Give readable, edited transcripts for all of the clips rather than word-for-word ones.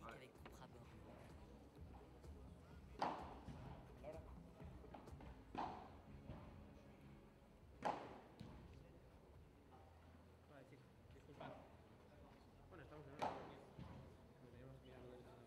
avec propre abord. Vale, chico, disculpad. Bueno, estamos en hora. Deberíamos mirarlo del lado.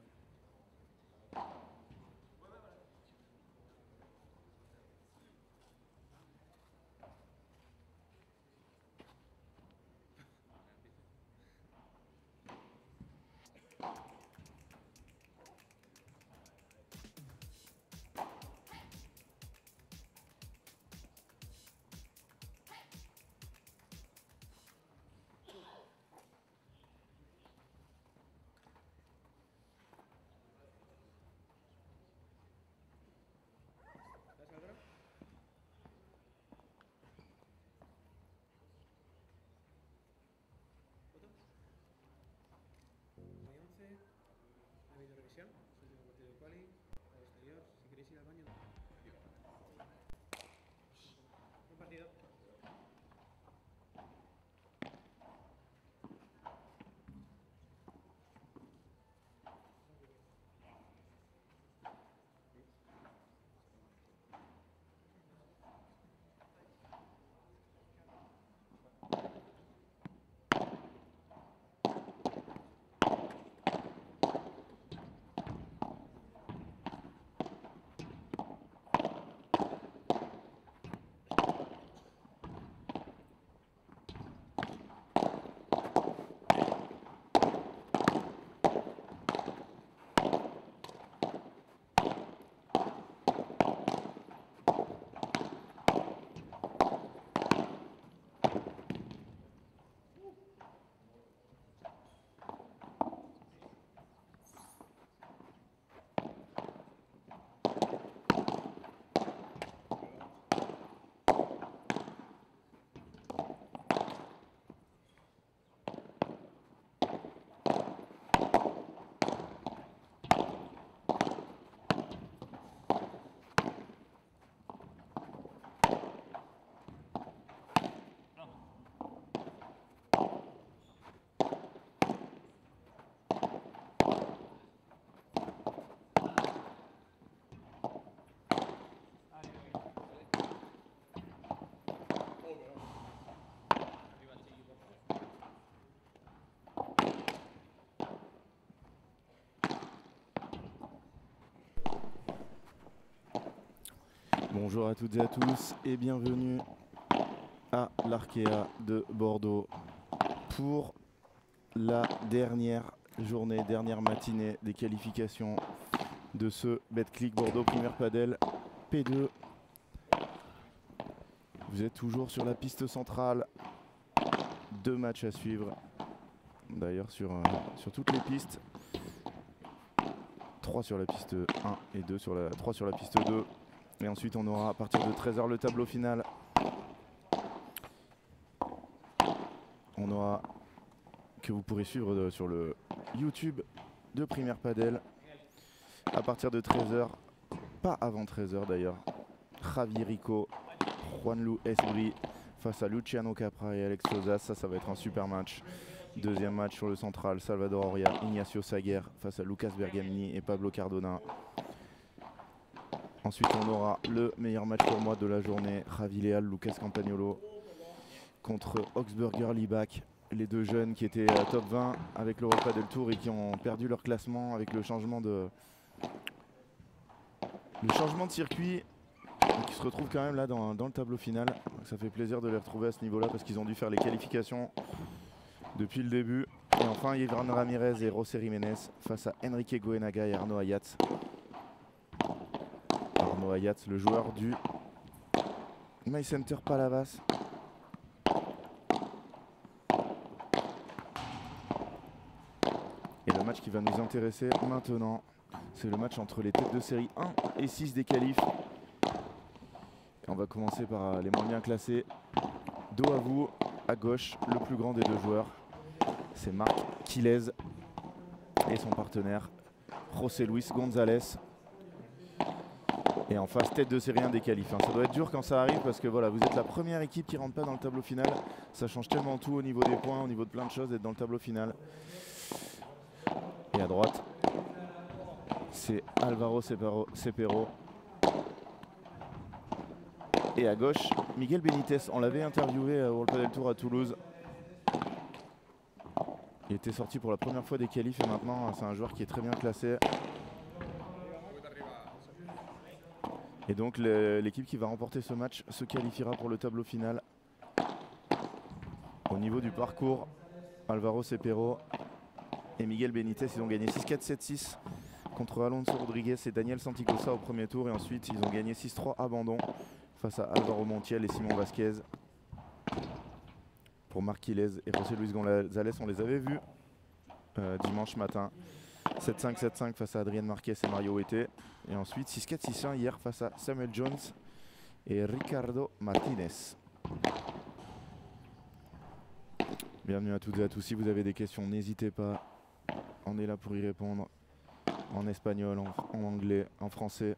¿Sabes otra? ¿Foto? Hay 11. Ha habido revisión. Es el último partido de quali. Al exterior. Si queréis ir al baño. Buen partido. Bonjour à toutes et à tous et bienvenue à l'Arkea de Bordeaux pour la dernière journée, dernière matinée des qualifications de ce Betclic Bordeaux Première Padel P2. Vous êtes toujours sur la piste centrale, 2 matchs à suivre, d'ailleurs sur toutes les pistes. 3 sur la piste 1 et 3 sur la piste 2. Et ensuite on aura à partir de 13 h le tableau final. On aura, que vous pourrez suivre sur le YouTube de Première Padel, à partir de 13 h, pas avant 13 h d'ailleurs, Javi Rico, Juanlu Esbri face à Luciano Capra et Alex Sosa. Ça va être un super match. Deuxième match sur le central, Salvador Oria, Ignacio Saguer face à Lucas Bergamini et Pablo Cardona. Ensuite, on aura le meilleur match pour moi de la journée, Javi Leal, Lucas Campagnolo contre Oxberger Libak. Les deux jeunes qui étaient top 20 avec l'Europa del Tour et qui ont perdu leur classement avec le changement de circuit. Donc ils se retrouvent quand même là dans le tableau final. Donc ça fait plaisir de les retrouver à ce niveau-là parce qu'ils ont dû faire les qualifications depuis le début. Et enfin, Yvan Ramirez et José Jiménez face à Enrique Goenaga et Arnaud Ayats. Arnaud Ayats, le joueur du My Center Palavas. Et le match qui va nous intéresser maintenant, c'est le match entre les têtes de série 1 et 6 des qualifs. Et on va commencer par les moins bien classés. Dos à vous, à gauche, le plus grand des deux joueurs, c'est Marc Quilez et son partenaire José Luis González. Et en face, tête de série 1 des qualifs. Ça doit être dur quand ça arrive parce que voilà, vous êtes la première équipe qui ne rentre pas dans le tableau final. Ça change tellement tout au niveau des points, au niveau de plein de choses, d'être dans le tableau final. Et à droite, c'est Alvaro Cepero. Et à gauche, Miguel Benitez. On l'avait interviewé au World Padel Tour à Toulouse. Il était sorti pour la première fois des qualifs et maintenant c'est un joueur qui est très bien classé. Et donc l'équipe qui va remporter ce match se qualifiera pour le tableau final. Au niveau du parcours, Alvaro Cepero et Miguel Benitez, ils ont gagné 6-4, 7-6 contre Alonso Rodriguez et Daniel Santigosa au premier tour. Et ensuite, ils ont gagné 6-3 abandon face à Alvaro Montiel et Simon Vasquez. Pour Marc Quilez et José Luis González, on les avait vus dimanche matin. 7-5, 7-5 face à Adrien Marquez et Mario Huete. Et ensuite 6-4, 6-1 hier face à Samuel Jones et Ricardo Martinez. Bienvenue à toutes et à tous. Si vous avez des questions, n'hésitez pas. On est là pour y répondre. En espagnol, en anglais, en français.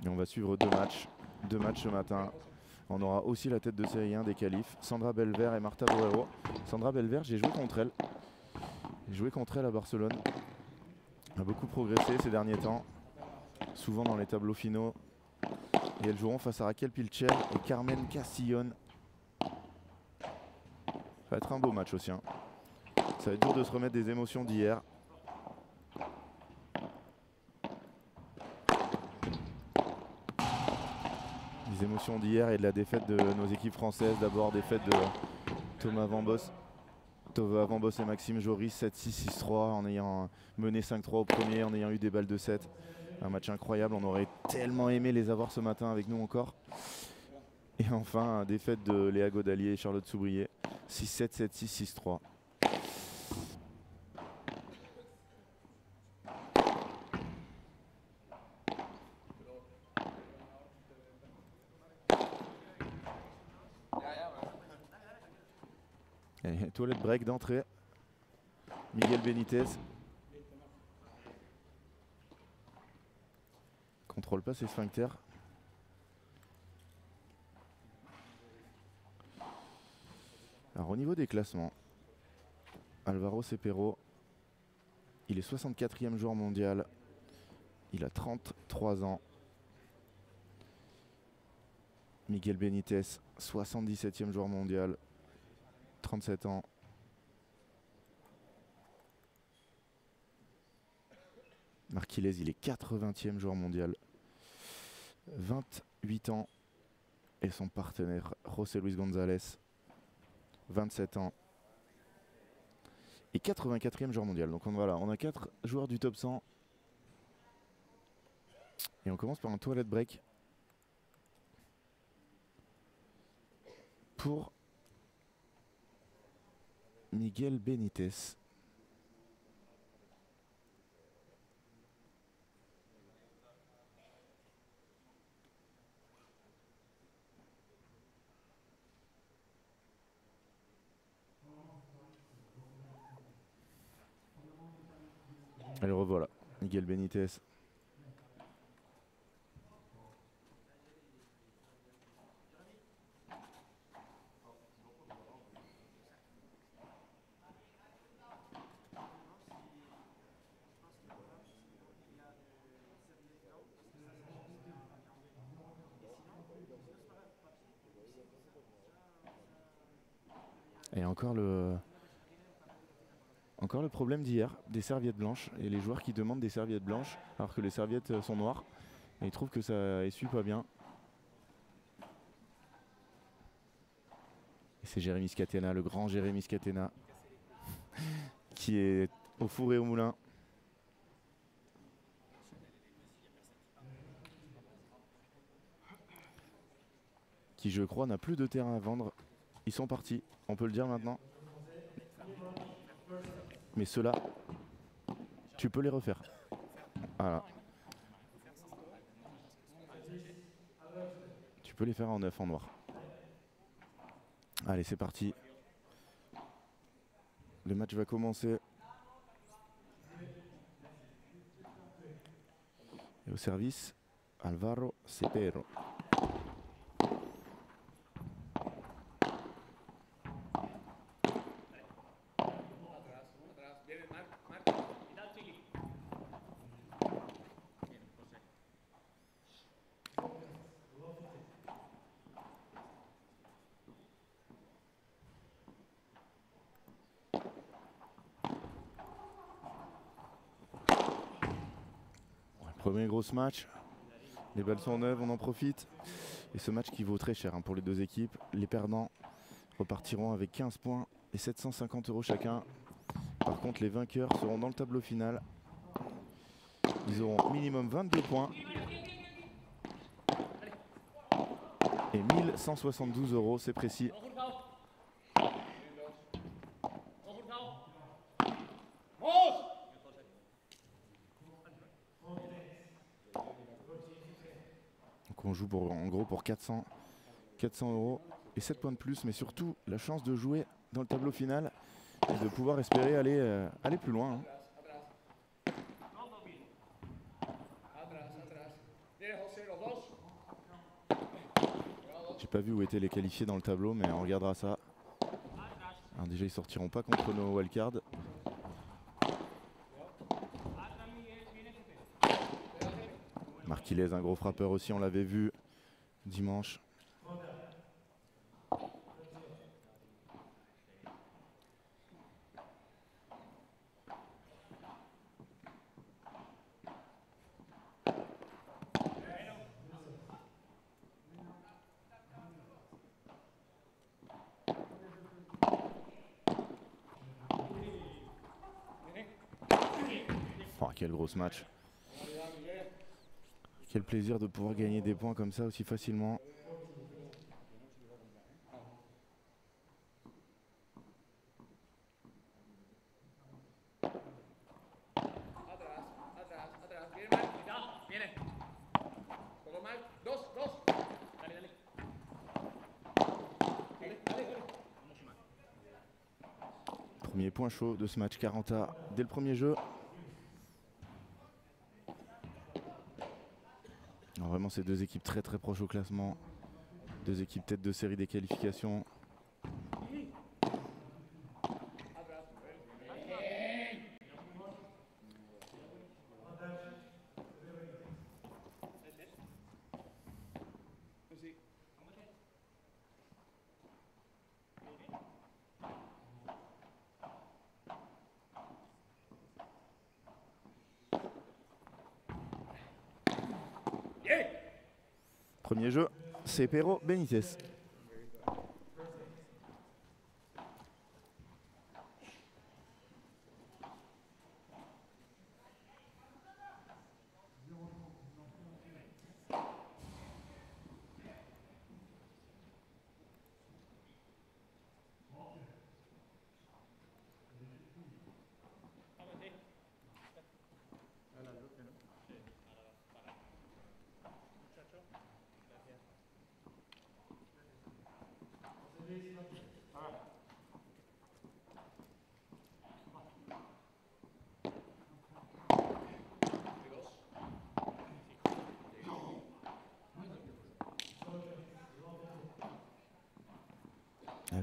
Et on va suivre deux matchs ce matin. On aura aussi la tête de série 1 des qualifs, Sandra Belver et Marta Borrero. Sandra Belver, j'ai joué contre elle. J'ai joué contre elle à Barcelone. Elle a beaucoup progressé ces derniers temps, souvent dans les tableaux finaux. Et elles joueront face à Raquel Pilcher et Carmen Castillon. Ça va être un beau match aussi, hein. Ça va être dur de se remettre des émotions d'hier. Des émotions d'hier et de la défaite de nos équipes françaises. D'abord défaite de Thomas Van Bos et Maxime Joris 7-6, 6-3 en ayant mené 5-3 au premier, en ayant eu des balles de 7. Un match incroyable, on aurait tellement aimé les avoir ce matin avec nous encore. Et enfin, défaite de Léa Godalier et Charlotte Soubrier 6-7, 7-6, 6-3. Et toilette break d'entrée. Miguel Benitez. Contrôle pas ses sphincters. Alors au niveau des classements, Alvaro Cepero, il est 64e joueur mondial. Il a 33 ans. Miguel Benitez, 77e joueur mondial. 37 ans. Marc Quilez, il est 80e joueur mondial. 28 ans. Et son partenaire, José Luis González, 27 ans. Et 84e joueur mondial. Donc voilà, on a 4 joueurs du top 100. Et on commence par un toilet break. Pour Miguel Benitez. Et le revoilà, Miguel Benitez. Et encore le problème d'hier, des serviettes blanches, et les joueurs qui demandent des serviettes blanches alors que les serviettes sont noires, et ils trouvent que ça essuie pas bien. Et c'est Jérémy Scatena, le grand Jérémy Scatena, qui est au four et au moulin. Qui, je crois, n'a plus de terrain à vendre. Ils sont partis, on peut le dire maintenant. Mais ceux-là, tu peux les refaire. Voilà. Tu peux les faire en neuf, en noir. Allez, c'est parti. Le match va commencer. Et au service, Alvaro Cepero. Premier gros match. Les balles sont neuves, on en profite. Et ce match qui vaut très cher hein, pour les deux équipes. Les perdants repartiront avec 15 points et 750 € chacun. Par contre, les vainqueurs seront dans le tableau final. Ils auront minimum 22 points et 1172 €, c'est précis. Donc on joue en gros pour 400 € et 7 points de plus, mais surtout la chance de jouer dans le tableau final et de pouvoir espérer aller plus loin. Hein. J'ai pas vu où étaient les qualifiés dans le tableau, mais on regardera ça. Alors déjà, ils sortiront pas contre nos wildcards. Marquilez, un gros frappeur aussi, on l'avait vu dimanche. Oh, quel gros match. Quel plaisir de pouvoir gagner des points comme ça aussi facilement. Premier point chaud de ce match 40A dès le premier jeu. Alors vraiment, c'est deux équipes très proches au classement. Deux équipes tête de série des qualifications. Premier jeu, c'est Pero Benítez.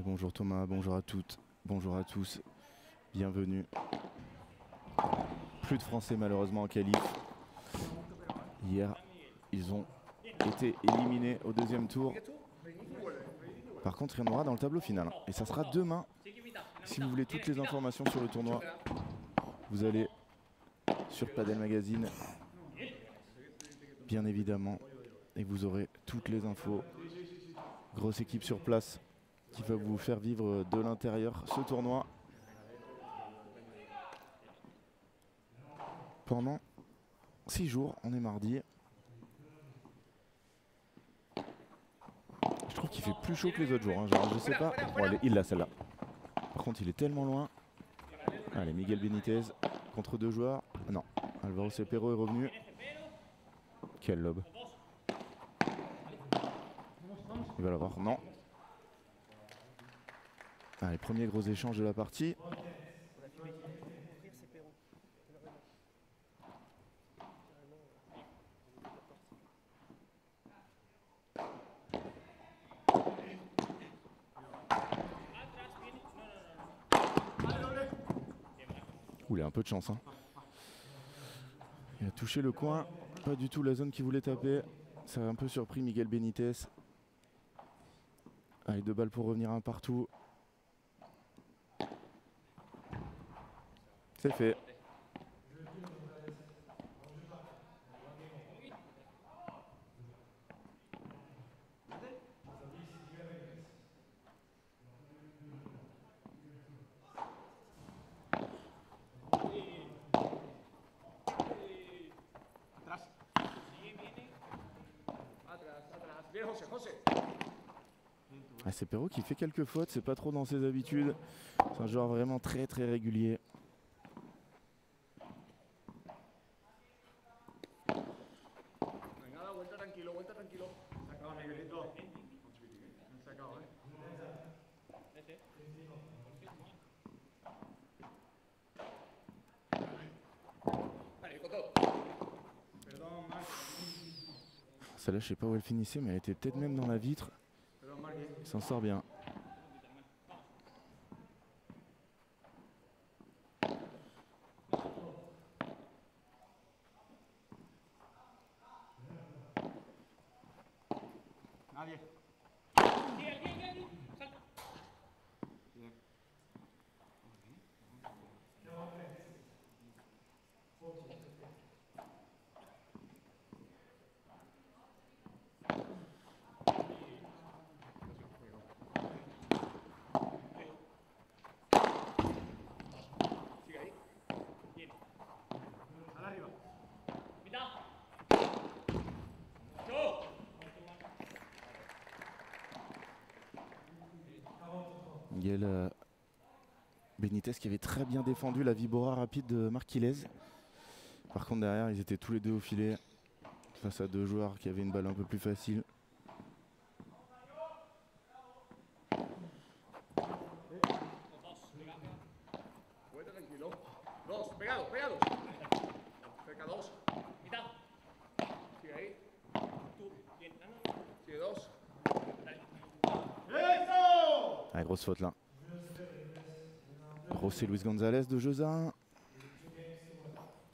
Bonjour Thomas, bonjour à toutes, bonjour à tous, bienvenue. Plus de Français malheureusement en qualif. Hier, ils ont été éliminés au deuxième tour. Par contre, il y en aura dans le tableau final. Et ça sera demain. Si vous voulez toutes les informations sur le tournoi, vous allez sur Padel Magazine, bien évidemment. Et vous aurez toutes les infos. Grosse équipe sur place qui va vous faire vivre de l'intérieur ce tournoi pendant 6 jours. On est mardi. Je trouve qu'il fait plus chaud que les autres jours. Hein. Genre, je sais pas. Bon, il l'a celle-là. Par contre, il est tellement loin. Allez, Miguel Benítez contre deux joueurs. Non, Alvaro Cepero est revenu. Quel lob. Il va l'avoir. Non. Allez, premier gros échange de la partie. Ouh, il a un peu de chance. Hein. Il a touché le coin. Pas du tout la zone qu'il voulait taper. Ça a un peu surpris Miguel Benítez. Allez, 2 balles pour revenir un partout. C'est fait. Ah, c'est Perrault qui fait quelques fautes, c'est pas trop dans ses habitudes. C'est un joueur vraiment très régulier. Celle-là, je sais pas où elle finissait, mais elle était peut-être même dans la vitre. Il s'en sort bien. Miguel Benitez qui avait très bien défendu la Vibora rapide de Marquilez. Par contre derrière ils étaient tous les deux au filet face à deux joueurs qui avaient une balle un peu plus facile. Ah, grosse faute là. José Luis González de Jeuza.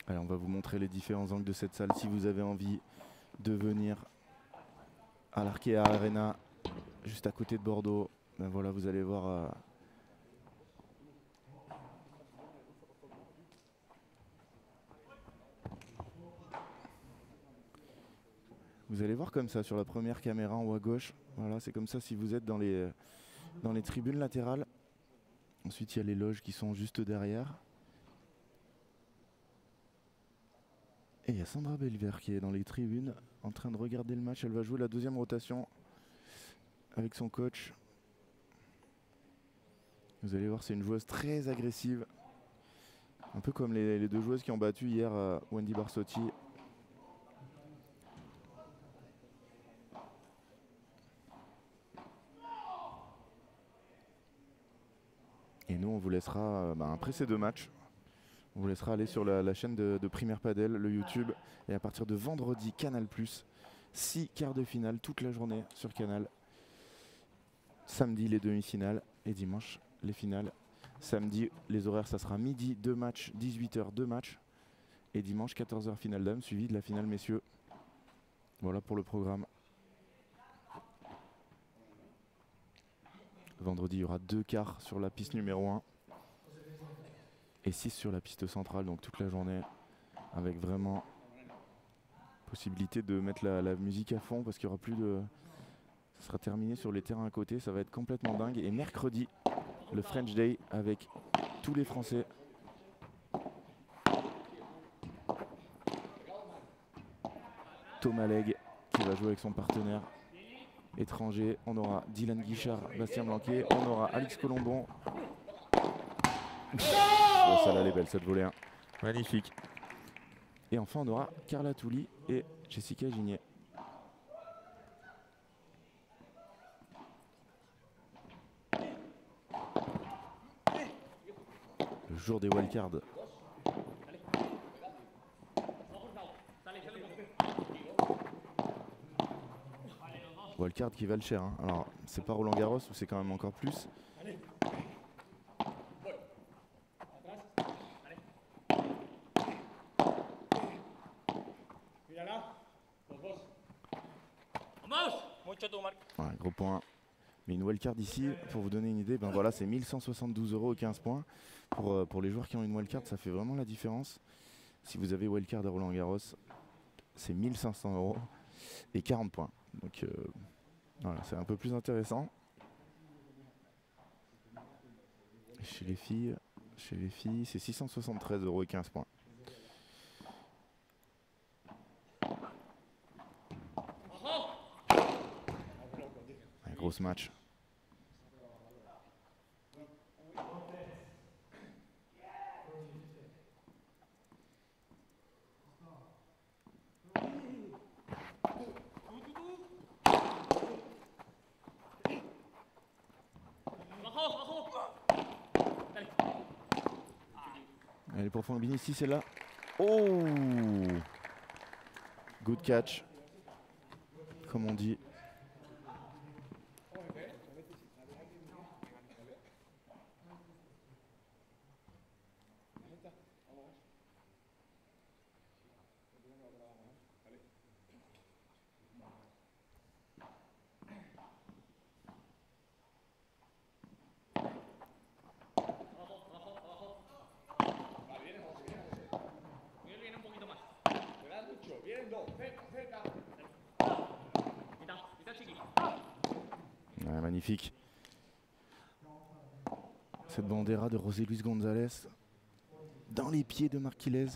Allez, on va vous montrer les différents angles de cette salle si vous avez envie de venir à l'Arkea Arena, juste à côté de Bordeaux. Ben voilà, vous allez voir. Vous allez voir comme ça sur la première caméra en haut à gauche. Voilà, c'est comme ça si vous êtes dans les tribunes latérales. Ensuite, il y a les loges qui sont juste derrière. Et il y a Sandra Belver qui est dans les tribunes en train de regarder le match. Elle va jouer la deuxième rotation avec son coach. Vous allez voir, c'est une joueuse très agressive. Un peu comme les deux joueuses qui ont battu hier Wendy Barsotti. Et nous, on vous laissera, après ces deux matchs, on vous laissera aller sur la chaîne de Primaire Padel, le YouTube. Et à partir de vendredi, Canal+, 6 quarts de finale toute la journée sur Canal. Samedi, les demi-finales et dimanche, les finales. Samedi, les horaires, ça sera midi, 2 matchs, 18h, 2 matchs. Et dimanche, 14h, finale dames, suivi de la finale messieurs. Voilà pour le programme. Vendredi, il y aura 2 quarts sur la piste numéro 1 et 6 sur la piste centrale, donc toute la journée, avec vraiment possibilité de mettre la musique à fond parce qu'il n'y aura plus de... Ça sera terminé sur les terrains à côté, ça va être complètement dingue. Et mercredi, le French Day avec tous les Français. Thomas Legge qui va jouer avec son partenaire étranger. On aura Dylan Guichard, Bastien Blanquet. On aura Alix Colombon. Oh, ça là, elle est belle cette volée. Hein. Magnifique. Et enfin, on aura Carla Touli et Jessica Gignet. Le jour des wildcards. Wildcard qui valent cher. Hein. Alors, c'est pas Roland Garros ou c'est quand même encore plus. Ouais, gros point. Mais une wildcard ici, pour vous donner une idée, ben voilà, c'est 1172 € et 15 points. Pour les joueurs qui ont une wildcard, ça fait vraiment la différence. Si vous avez wildcard à Roland Garros, c'est 1500 € et 40 points. Donc voilà, c'est un peu plus intéressant. Chez les filles, c'est 673 € et 15 points. gros ce match. Allez. Elle est pour Fongbini ici, celle-là. Oh! Good catch, comme on dit. Ouais, magnifique. Cette bandera de José Luis González dans les pieds de Marquilez.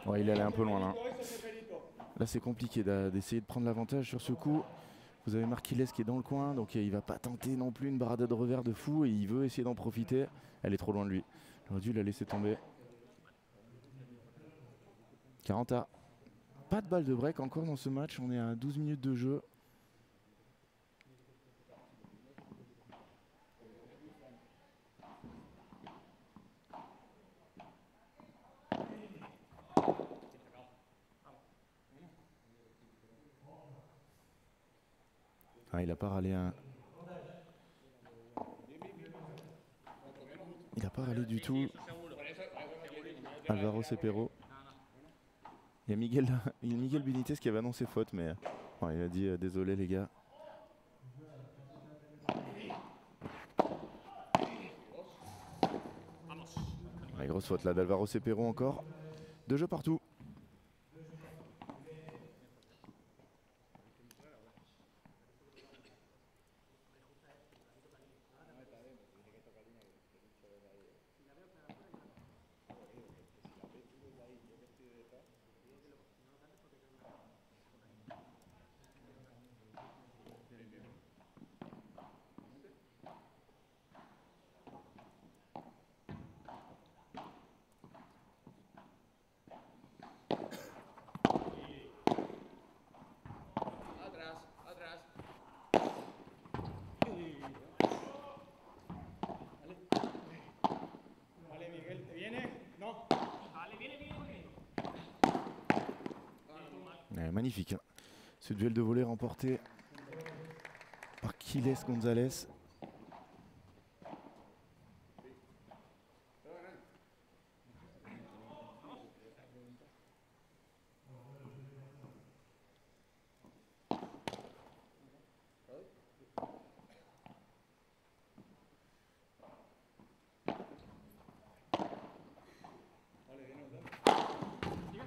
Ouais, il est allé un peu loin là. Là c'est compliqué d'essayer de prendre l'avantage sur ce coup. Vous avez Marquilez qui est dans le coin, donc il va pas tenter non plus une barada de revers de fou et il veut essayer d'en profiter. Elle est trop loin de lui. J'aurais dû la laisser tomber. 40A. Pas de balle de break encore dans ce match, on est à 12 minutes de jeu. Ah, il a pas râlé un... Il a pas râlé du tout. Alvaro Cepero. Il y a Miguel Benitez qui avait annoncé faute, mais bon, il a dit désolé les gars. Ouais, grosse faute là d'Alvaro Cepero encore. 2 jeux partout. Magnifique. Ce duel de volée remporté par Quiles González.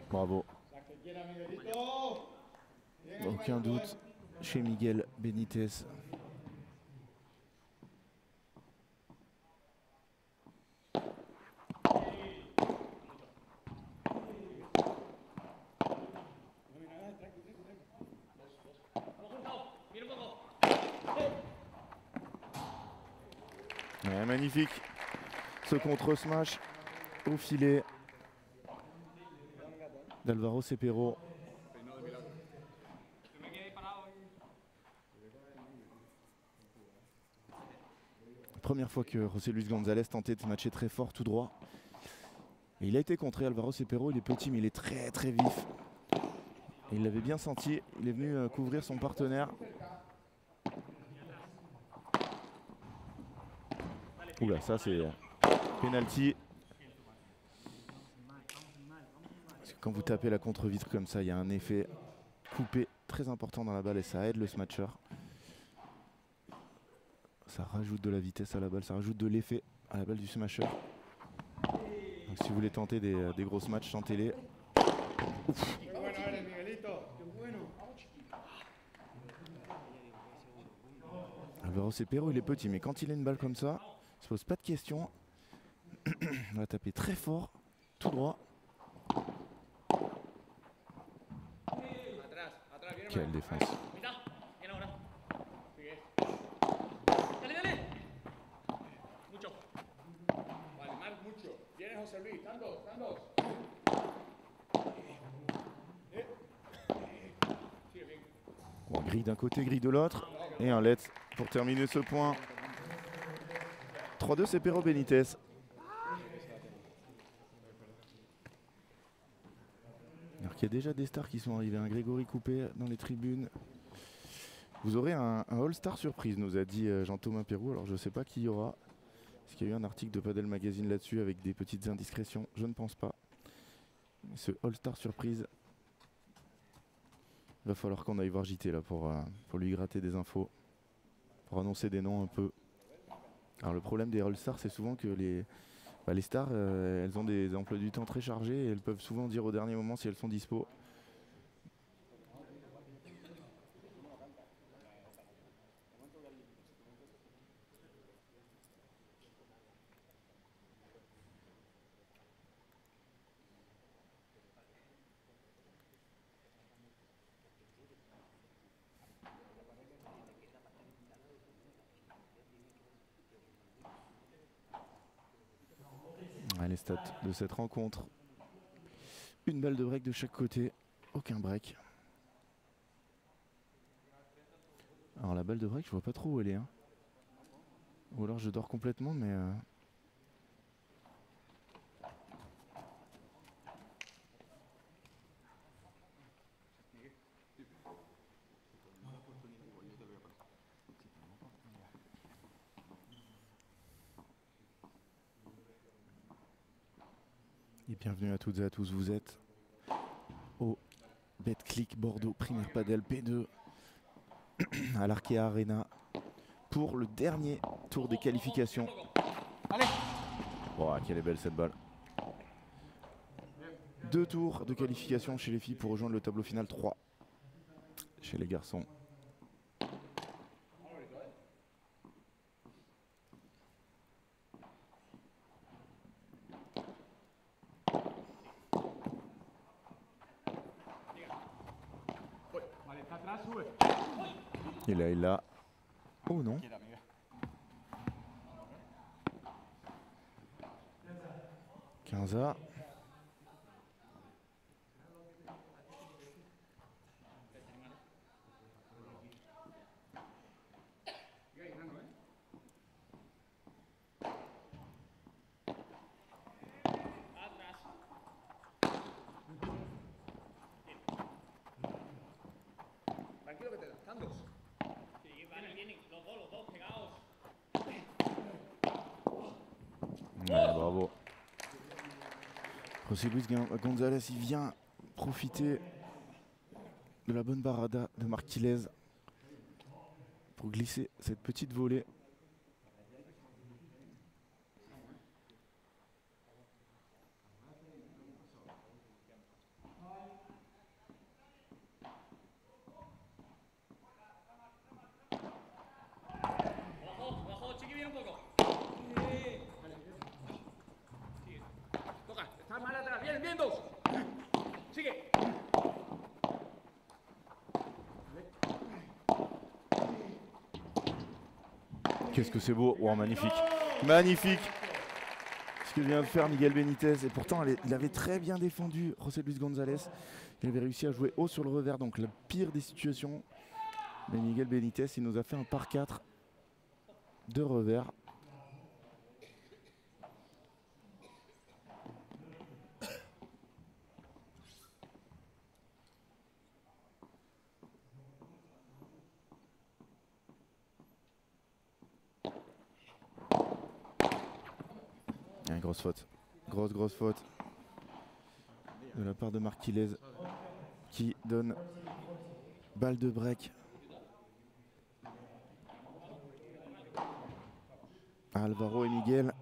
Bravo. Aucun doute chez Miguel Benitez. Ouais, magnifique. Ce contre-smash au filet d'Alvaro Cepero. Première fois que José Luis González tentait de matcher très fort tout droit. Et il a été contré. Alvaro Cepero, il est petit mais il est très très vif. Et il l'avait bien senti, il est venu couvrir son partenaire. Oula, ça c'est penalty. Parce que quand vous tapez la contre-vitre comme ça, il y a un effet coupé très important dans la balle et ça aide le smatcher. Ça rajoute de la vitesse à la balle, ça rajoute de l'effet à la balle du smasher. Donc si vous voulez tenter des gros matchs, tentez-les. Alvaro Cepero, il est petit, mais quand il a une balle comme ça, il se pose pas de questions. On va taper très fort, tout droit. Quelle défense. Bon, grille d'un côté, grille de l'autre. Et un let pour terminer ce point. 3-2, c'est Cepero Benitez. Alors qu'il y a déjà des stars qui sont arrivés. Un Grégory Coupé dans les tribunes. Vous aurez un All-Star surprise, nous a dit Jean-Thomas Pérou. Alors je ne sais pas qui y aura. Est-ce qu'il y a eu un article de Padel Magazine là-dessus avec des petites indiscrétions? Je ne pense pas. Mais ce All-Star surprise, il va falloir qu'on aille voir JT là pour lui gratter des infos. Pour annoncer des noms un peu. Alors le problème des All-Stars, c'est souvent que les stars, elles ont des emplois du temps très chargés et elles peuvent souvent dire au dernier moment si elles sont dispo. Les stats de cette rencontre. Une balle de break de chaque côté, aucun break. Alors la balle de break, je vois pas trop où elle est. Hein. Ou alors je dors complètement, mais... Et bienvenue à toutes et à tous, vous êtes au Betclic Bordeaux Primaire Padel P2 à l'Arkea Arena pour le dernier tour des qualifications. Allez. Oh, quelle est belle cette balle. 2 tours de qualification chez les filles pour rejoindre le tableau final 3 chez les garçons. Et là, il a... Oh non. 15A. Ouais, bravo. José Luis González, il vient profiter de la bonne barada de Marquilez pour glisser cette petite volée. Qu'est-ce que c'est beau, oh, magnifique, magnifique ce que vient de faire Miguel Benitez. Et pourtant il avait très bien défendu José Luis González. Il avait réussi à jouer haut sur le revers, donc la pire des situations. Mais Miguel Benitez, il nous a fait un par 4 de revers. grosse faute. Grosse faute de la part de Marquilez qui donne balle de break à Alvaro et Miguel.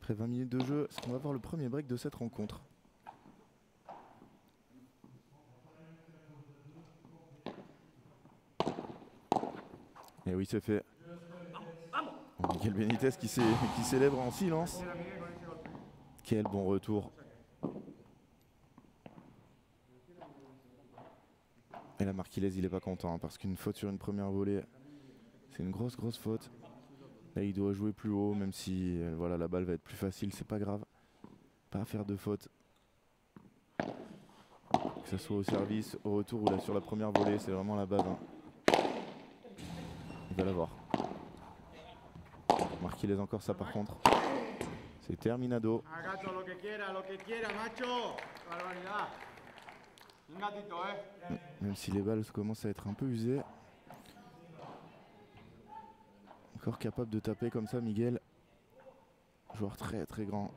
Après 20 minutes de jeu, est-ce qu'on va voir le premier break de cette rencontre? Et oui, c'est fait. Miguel Benitez qui célèbre en silence. Quel bon retour. Et là, Marquilez, il est pas content, hein, parce qu'une faute sur une première volée, c'est une grosse faute. Là, il doit jouer plus haut, même si voilà, la balle va être plus facile, c'est pas grave. Pas à faire de faute. Que ce soit au service, au retour ou là sur la première volée, c'est vraiment la base. Hein. Il va l'avoir. Marquilez encore ça par contre. C'est terminado. Même si les balles commencent à être un peu usées. Encore capable de taper comme ça, Miguel. Joueur très grand.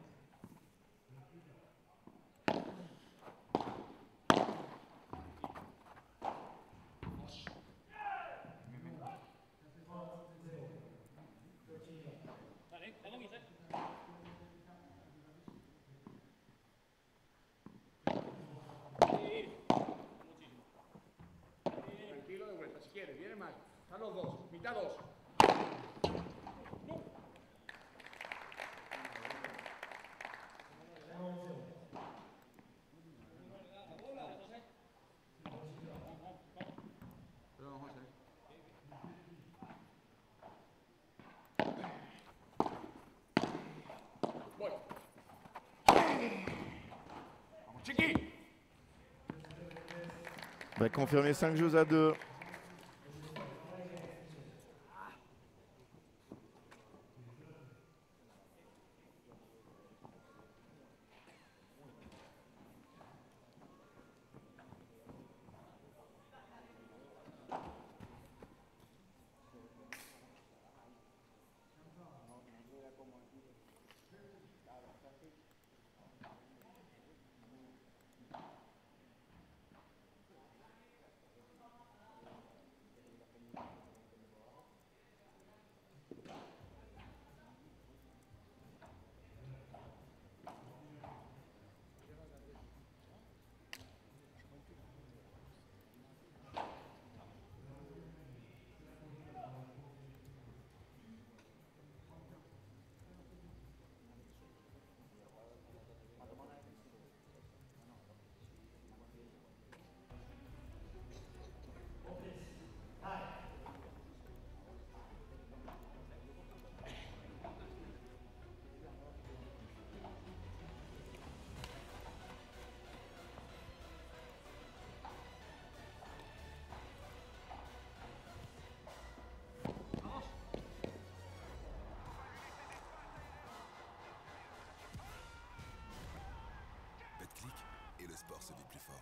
Va confirmer 5 jeux à 2. Et le sport se vit plus fort.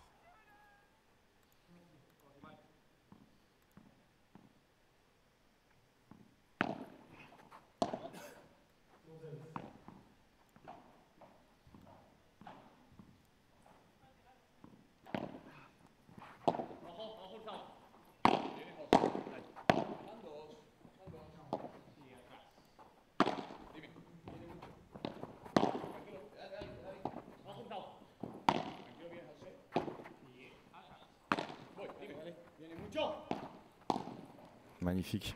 Magnifique.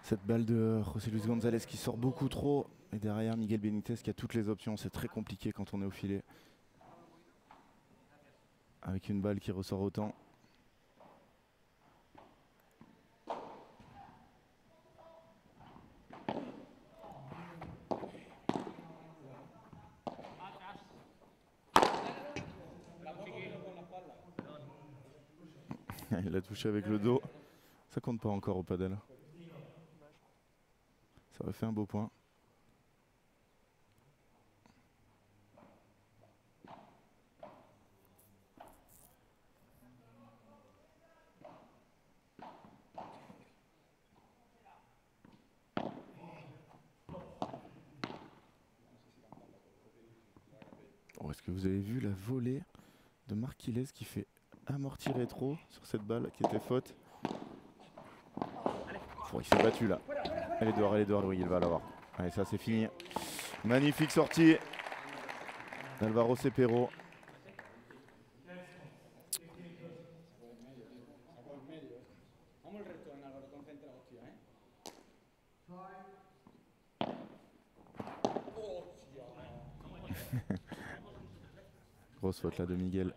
Cette balle de José Luis González qui sort beaucoup trop. Et derrière Miguel Benitez qui a toutes les options. C'est très compliqué quand on est au filet. Avec une balle qui ressort autant. Il l'a touché avec le dos. Ça compte pas encore au padel. Ça aurait fait un beau point. est-ce que vous avez vu la volée de Marquilles qui fait amorti rétro sur cette balle qui était faute? Oh, il s'est battu là. Elle est dehors, oui, il va l'avoir. Allez, ça c'est fini. Magnifique sortie d'Alvaro Cepero. Grosse faute là de Miguel.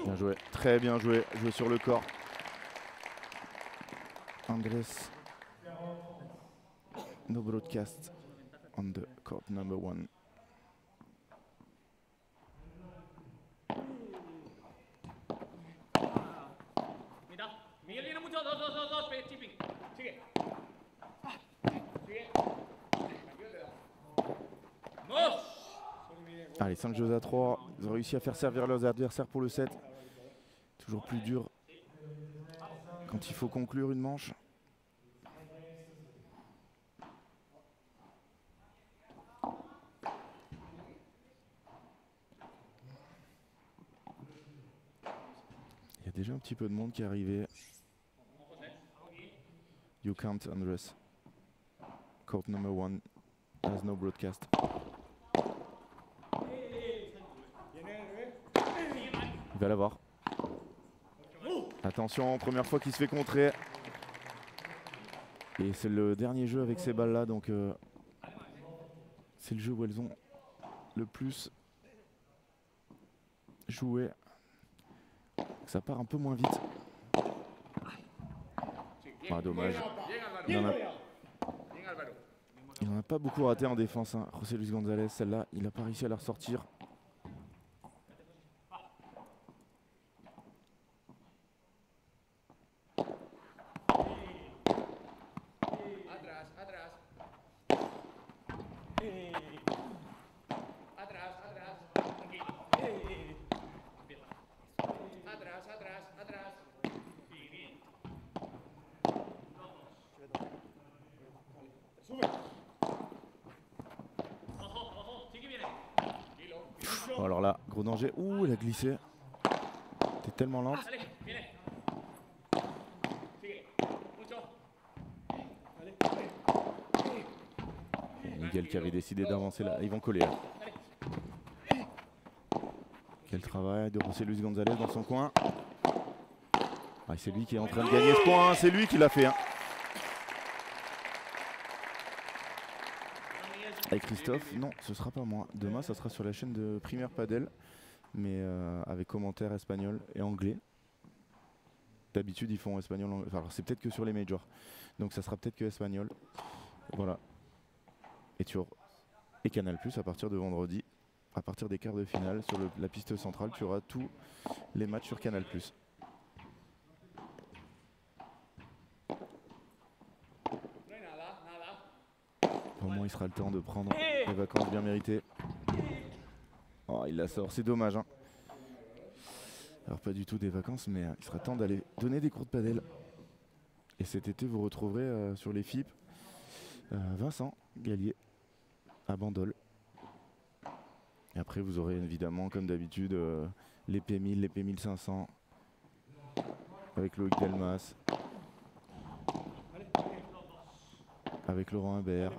Bien joué, très bien joué, joué sur le corps. Andrés, no broadcast on the court number 1. Miguel viene mucho, dos, chipping. Sigue. Sigue. ¡Vamos! Allez, 5 jeux à 3. Ils ont réussi à faire servir leurs adversaires pour le 7. Toujours plus dur quand il faut conclure une manche. Il y a déjà un petit peu de monde qui est arrivé. You can't, Andres. Court number 1 has no broadcast. Il va l'avoir. Attention, première fois qu'il se fait contrer. Et c'est le dernier jeu avec ces balles-là, donc c'est le jeu où elles ont le plus joué. Ça part un peu moins vite. Ah, dommage. Il n'en a pas beaucoup raté en défense, hein. José Luis González, celle-là, il n'a pas réussi à la ressortir. Oh, alors là, gros danger. Ouh, elle a glissé. T'es tellement lente. Miguel qui avait décidé d'avancer là. Ils vont coller là. Quel travail de José Luis González dans son coin. Ah, c'est lui qui est en train de gagner ce point. C'est lui qui l'a fait. Hein. Avec Christophe, non, ce sera pas moi. Demain, ça sera sur la chaîne de Premier Padel, mais avec commentaires espagnol et anglais. D'habitude, ils font espagnol. Enfin, alors, c'est peut-être que sur les majors, donc ça sera peut-être que espagnol. Voilà. Et Canal+ à partir de vendredi, à partir des quarts de finale sur la piste centrale, tu auras tous les matchs sur Canal+. Au moins, il sera le temps de prendre des vacances bien méritées. Oh, il la sort, c'est dommage. Hein. Alors, pas du tout des vacances, mais il sera temps d'aller donner des cours de padel. Et cet été, vous retrouverez sur les FIP Vincent Gallier à Bandol. Et après, vous aurez évidemment, comme d'habitude, les P1000, les P1500 avec Loïc Delmas, avec Laurent Humbert.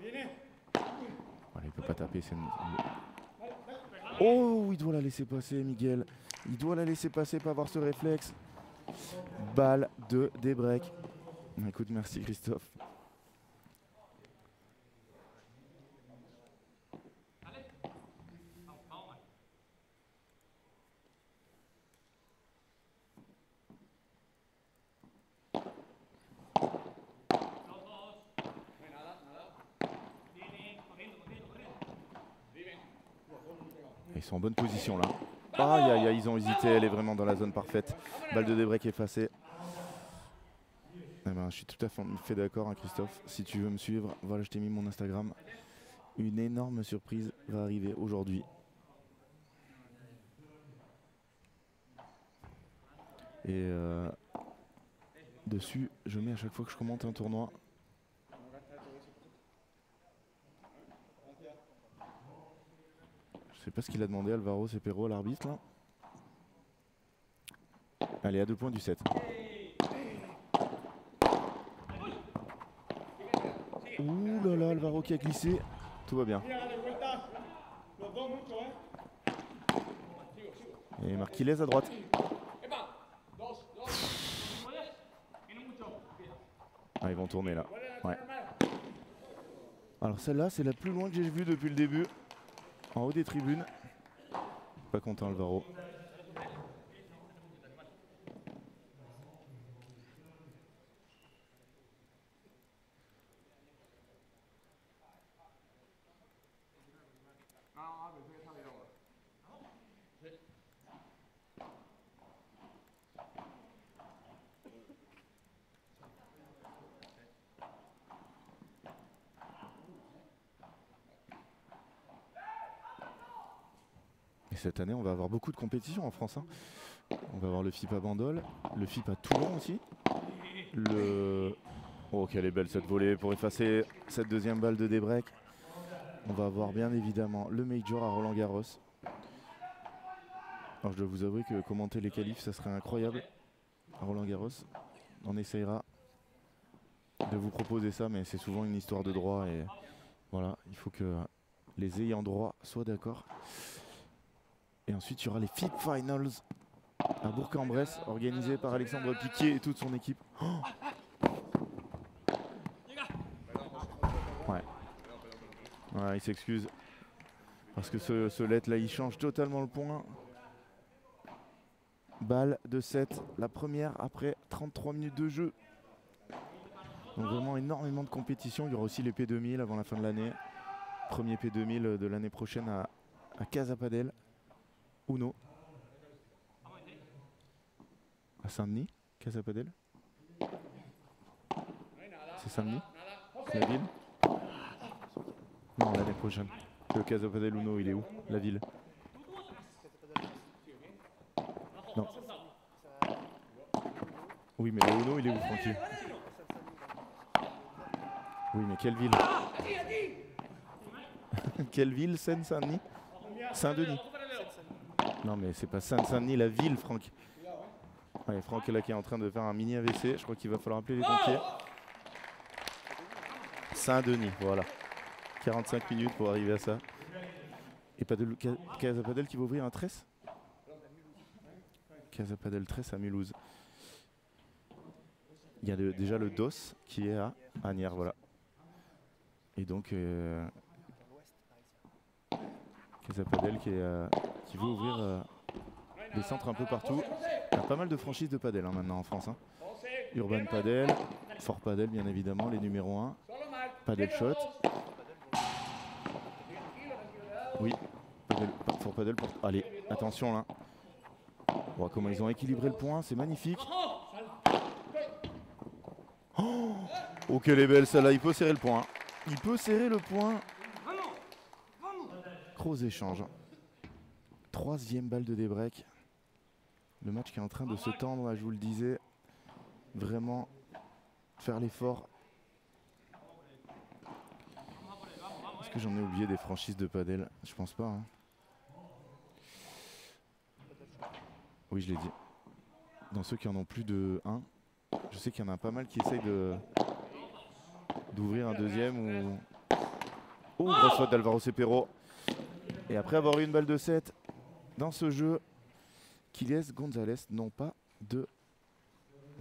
Voilà, il peut pas taper. Oh, il doit la laisser passer, Miguel. Il doit la laisser passer, pas avoir ce réflexe. Balle de débreak. Écoute, merci Christophe. Ils sont en bonne position là. Aïe aïe aïe, ils ont hésité, elle est vraiment dans la zone parfaite. Balle de débreak effacée. Eh ben, je suis tout à fait d'accord, hein, Christophe. Si tu veux me suivre, voilà, je t'ai mis mon Instagram. Une énorme surprise va arriver aujourd'hui. Et dessus, je mets à chaque fois que je commente un tournoi. Je sais pas ce qu'il a demandé Alvaro Cepero à l'arbitre là. Allez, à 2 points du 7. Ouh là là, Alvaro qui a glissé. Tout va bien. Et Marquilez à droite. Ah, ils vont tourner là. Ouais. Alors celle-là, c'est la plus loin que j'ai vue depuis le début. En haut des tribunes. Pas content Alvaro. Et cette année, on va avoir beaucoup de compétitions en France, hein. On va avoir le FIP à Bandol, le FIP à Toulon aussi. Oh, quelle est belle cette volée pour effacer cette deuxième balle de débreak. On va avoir bien évidemment le Major à Roland-Garros. Alors je dois vous avouer que commenter les qualifs, ça serait incroyable à Roland-Garros. On essayera de vous proposer ça, mais c'est souvent une histoire de droit et voilà, il faut que les ayants droit soient d'accord. Et ensuite, il y aura les FIP Finals à Bourg-en-Bresse, organisés par Alexandre Piquet et toute son équipe. Oh, ouais. Ouais, il s'excuse. Parce que ce let là, il change totalement le point. Balle de 7, la première après 33 minutes de jeu. Donc vraiment énormément de compétition. Il y aura aussi les P2000 avant la fin de l'année. Premier P2000 de l'année prochaine à Casa Padel. Uno. À Saint-Denis, Casa Padel. C'est Saint-Denis, la ville. Non, l'année prochaine. Le Casa Padel Uno, il est où? La ville. Non. Oui, mais le Uno, il est où, Francky? Oui, mais quelle ville? Quelle ville? Seine-Saint-Denis? Saint-Denis. Non, mais c'est pas Saint-Denis, la ville, Franck. Ouais, Franck est là qui est en train de faire un mini AVC. Je crois qu'il va falloir appeler les pompiers. Saint-Denis, voilà. 45 minutes pour arriver à ça. Et Casa Padel qui va ouvrir un tresse. Casa Padel Tresse à Mulhouse. Il y a déjà le DOS qui est à Asnières, voilà. Et donc Casa Padel qui veut ouvrir des centres un peu partout. Il y a pas mal de franchises de padel hein, maintenant en France. Hein. Urban Padel, Fort Padel bien évidemment, les numéros 1. Padel Shot. Oui, Fort Padel. Allez, attention là. Oh, comment ils ont équilibré le point, c'est magnifique. Oh, quelle est belle celle-là, il peut serrer le point. Il peut serrer le point. Gros échange. Troisième balle de débreak. Le match qui est en train de se tendre, là, je vous le disais. Vraiment faire l'effort. Est-ce que j'en ai oublié des franchises de padel? Je pense pas. Hein. Oui, je l'ai dit. Dans ceux qui en ont plus de 1, je sais qu'il y en a pas mal qui essayent d'ouvrir un deuxième ou... Oh, grosse faute d'Alvaro Cepero. Et après avoir eu une balle de 7 dans ce jeu, Quiles Gonzalez n'ont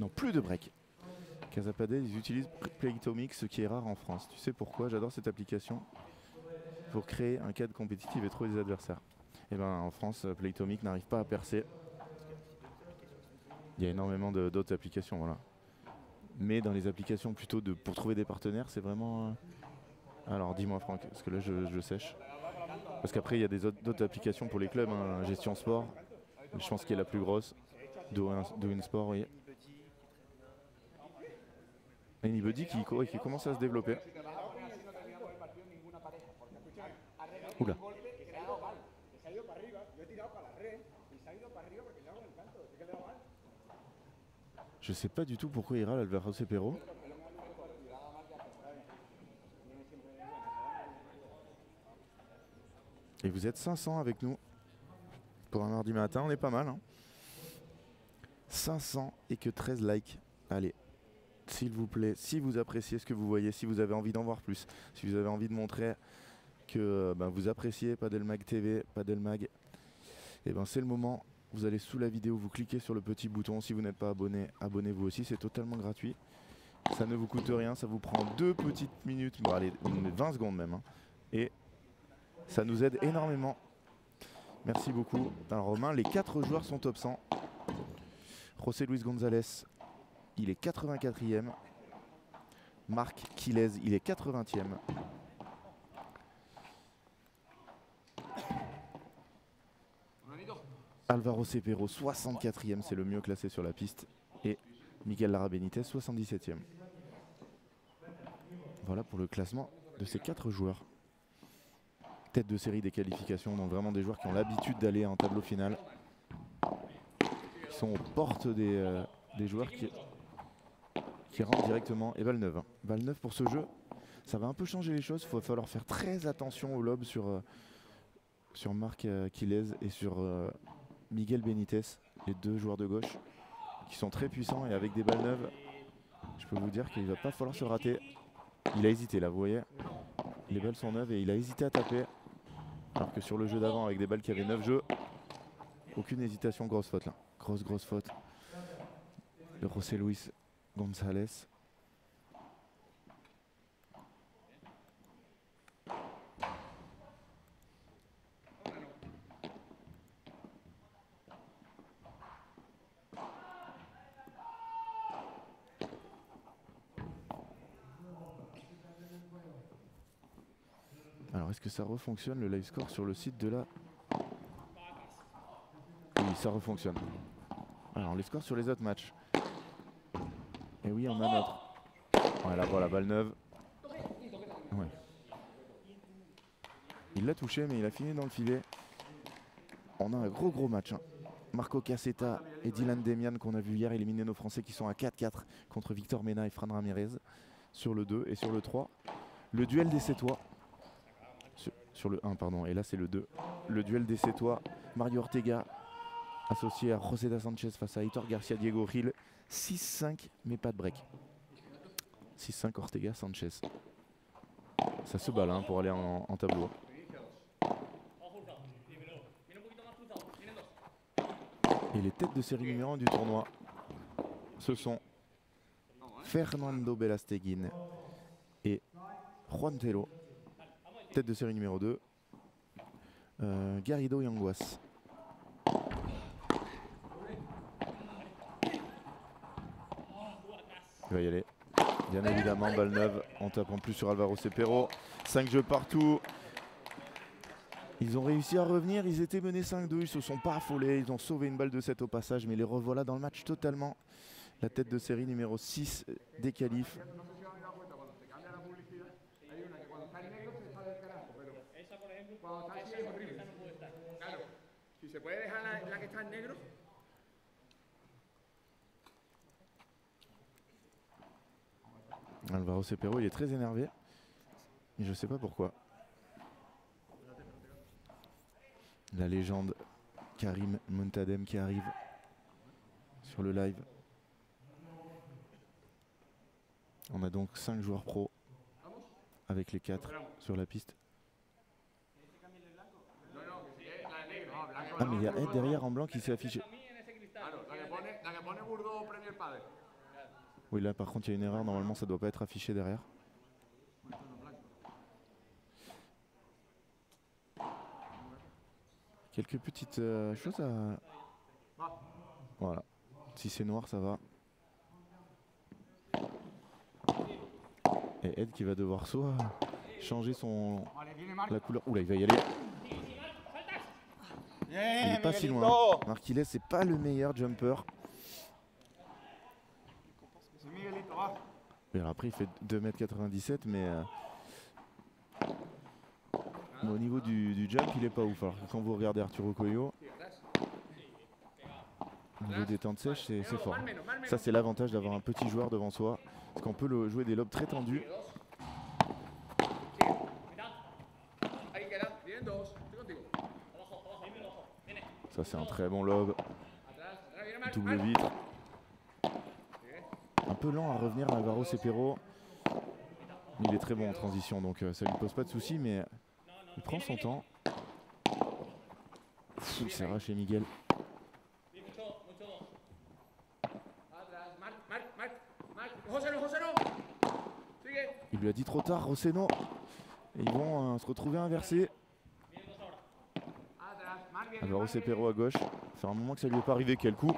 plus de break. Casa Padel, ils utilisent Playtomic, ce qui est rare en France. Tu sais pourquoi? J'adore cette application. Pour créer un cadre compétitif et trouver des adversaires. Et ben en France, Playtomic n'arrive pas à percer. Il y a énormément d'autres applications, voilà. Mais dans les applications plutôt pour trouver des partenaires, c'est vraiment... Alors dis-moi Franck, parce que là je sèche. Parce qu'après il y a d'autres applications pour les clubs, hein, gestion sport. Je pense qu'elle est la plus grosse. Douyin Sport, oui. Anybody qui commence à se développer. Oula. Je sais pas du tout pourquoi il râle Alvaro Cepero. Et vous êtes 500 avec nous. Pour un mardi matin, on est pas mal. Hein. 500 et que 13 likes. Allez, s'il vous plaît, si vous appréciez ce que vous voyez, si vous avez envie d'en voir plus, si vous avez envie de montrer que vous appréciez Padelmag TV, Padelmag, et c'est le moment. Vous allez sous la vidéo, vous cliquez sur le petit bouton. Si vous n'êtes pas abonné, abonnez-vous aussi, c'est totalement gratuit. Ça ne vous coûte rien, ça vous prend 2 petites minutes, bon allez, 20 secondes même. Hein. Et ça nous aide énormément. Merci beaucoup. Alors Romain, les 4 joueurs sont top 100. José Luis González, il est 84e. Marc Quilez, il est 80e. Alvaro Cepero, 64e, c'est le mieux classé sur la piste. Et Miguel Lara Benitez, 77e. Voilà pour le classement de ces 4 joueurs. Tête de série des qualifications, donc vraiment des joueurs qui ont l'habitude d'aller en tableau final. Qui sont aux portes des joueurs qui rentrent directement. Et balle neuve. Hein. Balle neuve pour ce jeu. Ça va un peu changer les choses. Il va falloir faire très attention au lob sur Marc Quilez et sur Miguel Benitez, les 2 joueurs de gauche, qui sont très puissants et avec des balles neuves, je peux vous dire qu'il ne va pas falloir se rater. Il a hésité là, vous voyez. Les balles sont neuves et il a hésité à taper. Alors que sur le jeu d'avant, avec des balles qui avaient 9 jeux, aucune hésitation, grosse faute là. Grosse faute de José Luis González. Alors est-ce que ça refonctionne le live score sur le site de la... Oui, ça refonctionne. Alors les scores sur les autres matchs. Et oui, on a notre... Voilà, balle neuve. Ouais. Il l'a touché, mais il a fini dans le filet. On a un gros match. Hein. Marco Cassetta et Dylan Demian qu'on a vu hier éliminer nos Français qui sont à 4-4 contre Victor Mena et Fran Ramirez sur le 2 et sur le 3. Le duel des Sétois. Sur le 1, pardon, et là c'est le 2. Le duel des Sétois, Mario Ortega associé à José da Sanchez face à Aitor Garcia Diego Gil. 6-5, mais pas de break. 6-5 Ortega Sanchez. Ça se bat là hein, pour aller en tableau. Et les têtes de série numéro 1 du tournoi, ce sont Fernando Belasteguin et Juan Tello. Tête de série numéro 2, Garrido Yanguas. Il va y aller. Bien évidemment, balle neuve. On tape en plus sur Alvaro Cepero. 5 jeux partout. Ils ont réussi à revenir. Ils étaient menés 5-2. Ils se sont pas affolés. Ils ont sauvé une balle de 7 au passage. Mais les revoilà dans le match totalement. La tête de série numéro 6 des qualifs. Alvaro Cepero, il est très énervé. Et je sais pas pourquoi. La légende Karim Montadem qui arrive sur le live. On a donc 5 joueurs pro avec les 4 sur la piste. Ah mais il y a Ed derrière en blanc qui s'est affiché. Oui là par contre il y a une erreur, normalement ça doit pas être affiché derrière. Quelques petites choses à... Voilà, si c'est noir ça va. Et Ed qui va devoir soit changer la couleur... Oula il va y aller. Il n'est pas si loin. Marquiles, c'est pas le meilleur jumper. Et alors après, il fait 2,97 m, mais au niveau du jump, il est pas ouf. Alors que quand vous regardez Arturo Coelho, au niveau des temps de sèche, c'est fort. Ça, c'est l'avantage d'avoir un petit joueur devant soi, parce qu'on peut jouer des lobes très tendus. Ça, c'est un très bon lob. Double vitre. Un peu lent à revenir Alvaro Cepero. Il est très bon en transition, donc ça lui pose pas de soucis, mais il prend son temps. Il s'est arraché Miguel. Il lui a dit trop tard, Rosseno. Et ils vont se retrouver inversés. Alvaro Cepero à gauche. Ça fait un moment que ça lui est pas arrivé. Quel coup.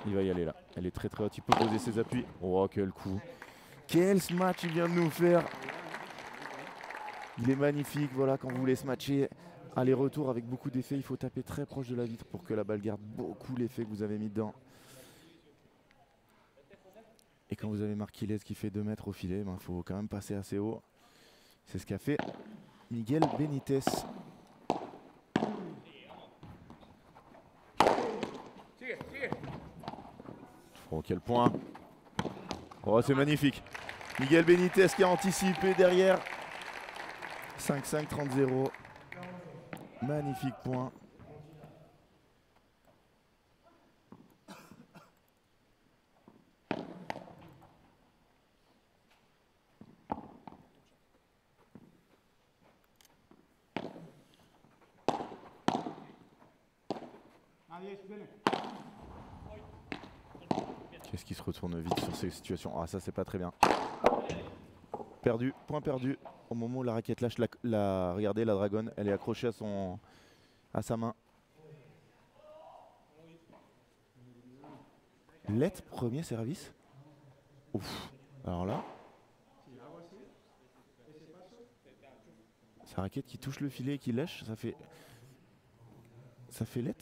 Il va y aller là. Elle est très très haute. Il peut poser ses appuis. Oh, quel coup. Quel smash il vient de nous faire. Il est magnifique. Voilà, quand vous voulez se matcher, aller-retour avec beaucoup d'effets, il faut taper très proche de la vitre pour que la balle garde beaucoup l'effet que vous avez mis dedans. Et quand vous avez Marquiles qui fait 2 mètres au filet, il faut quand même passer assez haut. C'est ce qu'a fait Miguel Benitez. Oh, quel point. Oh, c'est magnifique. Miguel Benitez qui a anticipé derrière. 5-5, 30-0. Magnifique point. Qu'est-ce qui se retourne vite sur ces situations? Ah, ça, c'est pas très bien. Perdu, point perdu. Au moment où la raquette lâche, regardez, la dragonne, elle est accrochée à sa main. Let, premier service. Ouf. Alors là, sa raquette qui touche le filet et qui lâche, ça fait Let.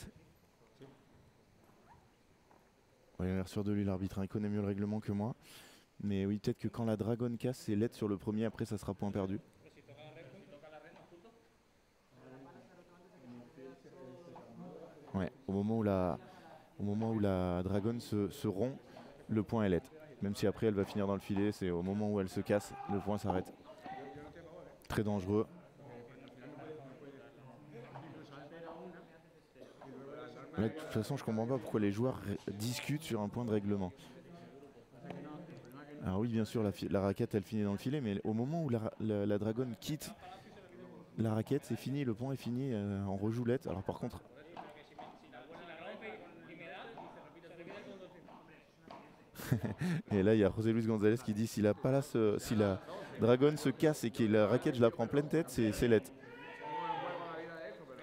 Il a l'air sûr de lui, l'arbitre, il connaît mieux le règlement que moi. Mais oui, peut-être que quand la dragonne casse, c'est Let sur le premier, après ça sera point perdu. Ouais, au moment où la dragonne se rompt, le point est Let. Même si après elle va finir dans le filet, c'est au moment où elle se casse, le point s'arrête. Très dangereux. Là, de toute façon, je comprends pas pourquoi les joueurs discutent sur un point de règlement. Alors oui, bien sûr, la raquette, elle finit dans le filet, mais au moment où la dragonne quitte la raquette, c'est fini, le point est fini, on rejoue Let. Alors par contre... Et là, il y a José Luis González qui dit si la dragonne se casse et que la raquette, je la prends pleine tête, c'est Let.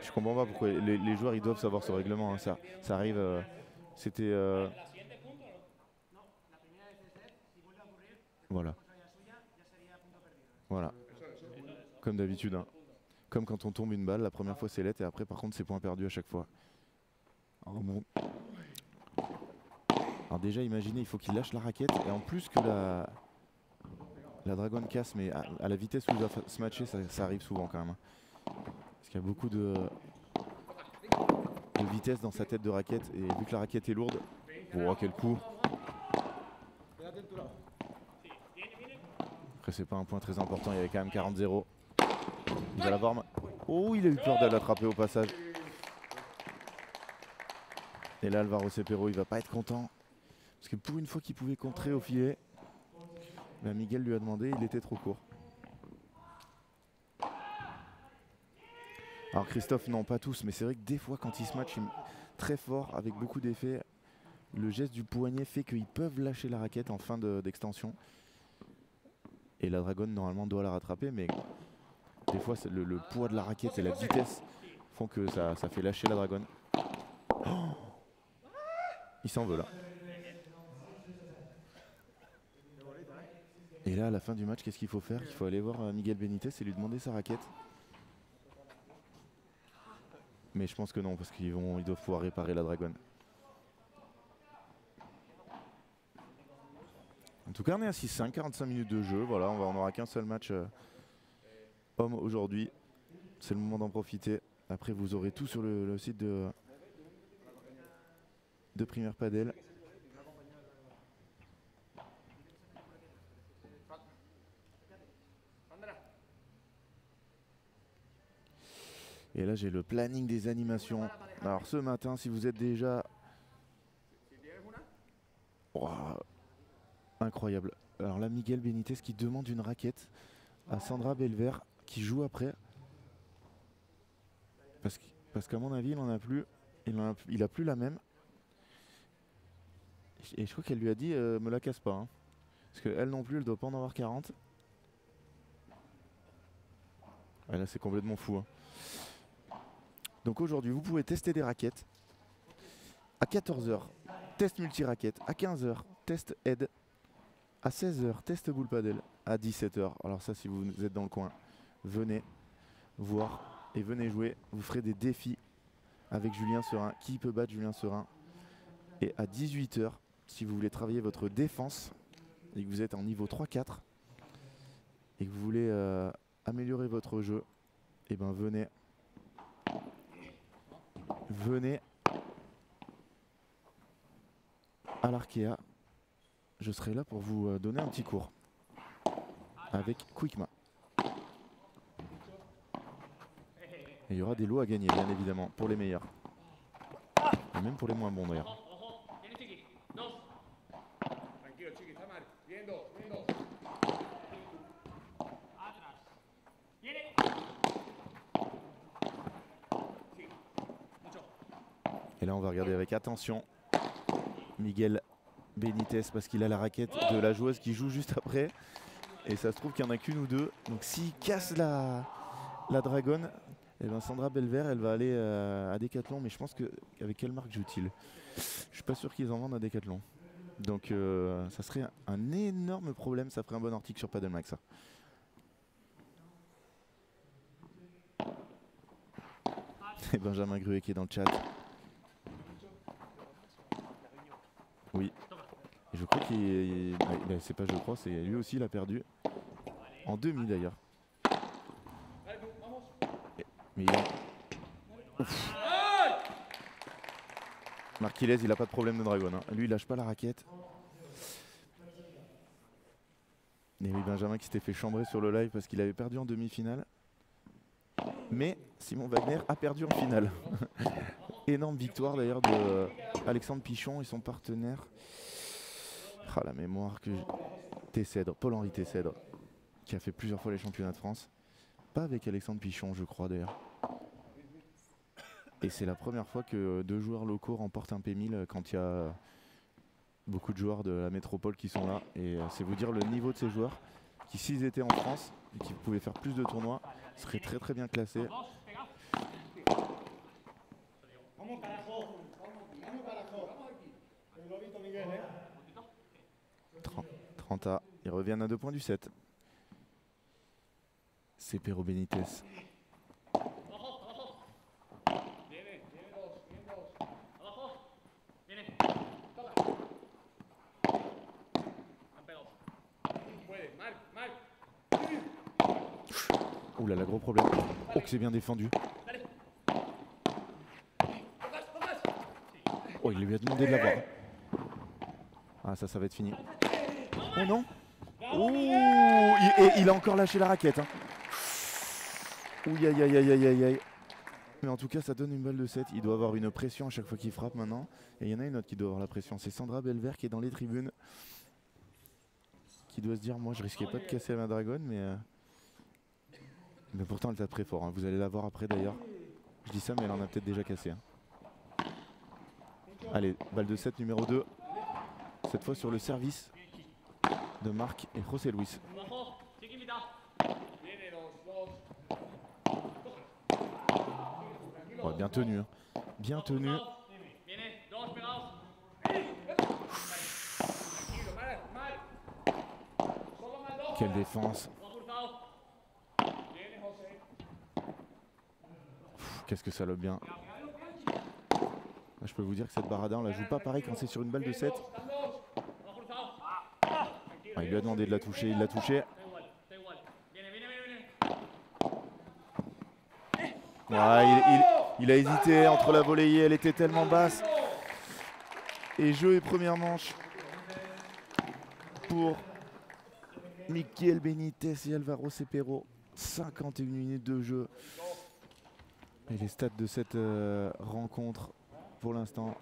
Je comprends pas pourquoi les joueurs ils doivent savoir ce règlement. Hein. Ça arrive. C'était. Voilà. Voilà. Comme d'habitude. Hein. Comme quand on tombe une balle, la première fois c'est Let et après par contre c'est point perdu à chaque fois. Alors, bon. Alors déjà imaginez, il faut qu'il lâche la raquette et en plus que la dragonne casse, mais à la vitesse où il va se matcher, ça arrive souvent quand même. Parce qu'il y a beaucoup de vitesse dans sa tête de raquette et vu que la raquette est lourde, oh quel coup. Après c'est pas un point très important, il y avait quand même 40-0. Il va l'avoir. Oh, il a eu peur de l'attraper au passage. Et là Alvaro Cepero il va pas être content. Parce que pour une fois qu'il pouvait contrer au filet, ben Miguel lui a demandé, il était trop court. Alors Christophe, non pas tous, mais c'est vrai que des fois quand ils se matchent très fort, avec beaucoup d'effets, le geste du poignet fait qu'ils peuvent lâcher la raquette en fin d'extension. Et la dragonne normalement doit la rattraper, mais des fois le poids de la raquette et la vitesse font que ça fait lâcher la dragonne. Oh, il s'en veut là. Et là, à la fin du match, qu'est-ce qu'il faut faire? Il faut aller voir Miguel Benitez et lui demander sa raquette. Mais je pense que non, parce qu'ils doivent pouvoir réparer la dragonne. En tout cas, on est à 6-5, 45 minutes de jeu. Voilà, on n'aura qu'un seul match homme aujourd'hui. C'est le moment d'en profiter. Après, vous aurez tout sur le site de Premier Padel. Et là, j'ai le planning des animations. Alors, ce matin, si vous êtes déjà... Oh, incroyable. Alors là, Miguel Benitez qui demande une raquette à Sandra Belver qui joue après. Parce qu'à mon avis, il en a plus. Il a plus la même. Et je crois qu'elle lui a dit me la casse pas. Hein. Parce qu'elle non plus, elle doit pas en avoir 40. Ouais, là, c'est complètement fou. Hein. Donc aujourd'hui, vous pouvez tester des raquettes. À 14 h, test multi-raquette. À 15 h, test aide. À 16 h, test boule padel. À 17 h, alors ça, si vous êtes dans le coin, venez voir et venez jouer. Vous ferez des défis avec Julien Serin. Qui peut battre Julien Serin? Et à 18 h, si vous voulez travailler votre défense et que vous êtes en niveau 3-4 et que vous voulez améliorer votre jeu, et ben venez à l'Arkea. Je serai là pour vous donner un petit cours avec Quickma. Et il y aura des lots à gagner, bien évidemment, pour les meilleurs. Et même pour les moins bons d'ailleurs. Et là, on va regarder avec attention Miguel Benitez parce qu'il a la raquette de la joueuse qui joue juste après. Et ça se trouve qu'il n'y en a qu'une ou deux. Donc s'il casse la dragonne, eh ben Sandra Belver, elle va aller à Decathlon. Mais je pense qu'avec quelle marque joue-t-il? Je suis pas sûr qu'ils en vendent à Decathlon. Donc ça serait un énorme problème. Ça ferait un bon article sur Padelmax, ça. Et Benjamin Gruet qui est dans le chat. Oui. Et je crois qu'il... c'est pas je crois, c'est lui aussi il a perdu. En demi d'ailleurs. Mais Marquilez, il a pas de problème de dragon. Hein. Lui il lâche pas la raquette. Et oui, Benjamin qui s'était fait chambrer sur le live parce qu'il avait perdu en demi-finale. Mais Simon Wagner a perdu en finale. Énorme victoire d'ailleurs de Alexandre Pichon et son partenaire. Ah, la mémoire que Tessèdre, Paul-Henri Tessèdre, qui a fait plusieurs fois les championnats de France. Pas avec Alexandre Pichon, je crois d'ailleurs. Et c'est la première fois que deux joueurs locaux remportent un P1000 quand il y a beaucoup de joueurs de la métropole qui sont là. Et c'est vous dire le niveau de ces joueurs qui, s'ils étaient en France et qui pouvaient faire plus de tournois, seraient très très bien classés. 30A, ils reviennent à 2 points du 7. C'est Pero Benitez. Ouh là là, gros problème. Oh que c'est bien défendu. Oh, il lui a demandé de l'avoir. Ah ça va être fini. Oh non. Ouh, il a encore lâché la raquette. Hein. Ouh, aïe aïe aïe aïe aïe. Mais en tout cas, ça donne une balle de 7. Il doit avoir une pression à chaque fois qu'il frappe maintenant. Et il y en a une autre qui doit avoir la pression. C'est Sandra Belver qui est dans les tribunes. Qui doit se dire, moi je risquais pas de casser ma dragonne, mais pourtant elle tape très fort. Hein. Vous allez la voir après d'ailleurs. Je dis ça, mais elle en a peut-être déjà cassé. Hein. Allez, balle de 7 numéro 2. Cette fois sur le service de Marc et José Luis. Oh, bien tenu. Hein. Bien tenu. Quelle défense. Qu'est-ce que ça lobe bien. Je peux vous dire que cette Barada, on la joue pas pareil quand c'est sur une balle de 7. Ah, il lui a demandé de la toucher, il l'a touché. Il a hésité entre la volée, elle était tellement basse. Et jeu et première manche pour Miguel Benitez et Alvaro Cepero. 51 minutes de jeu. Et les stats de cette rencontre, pour l'instant,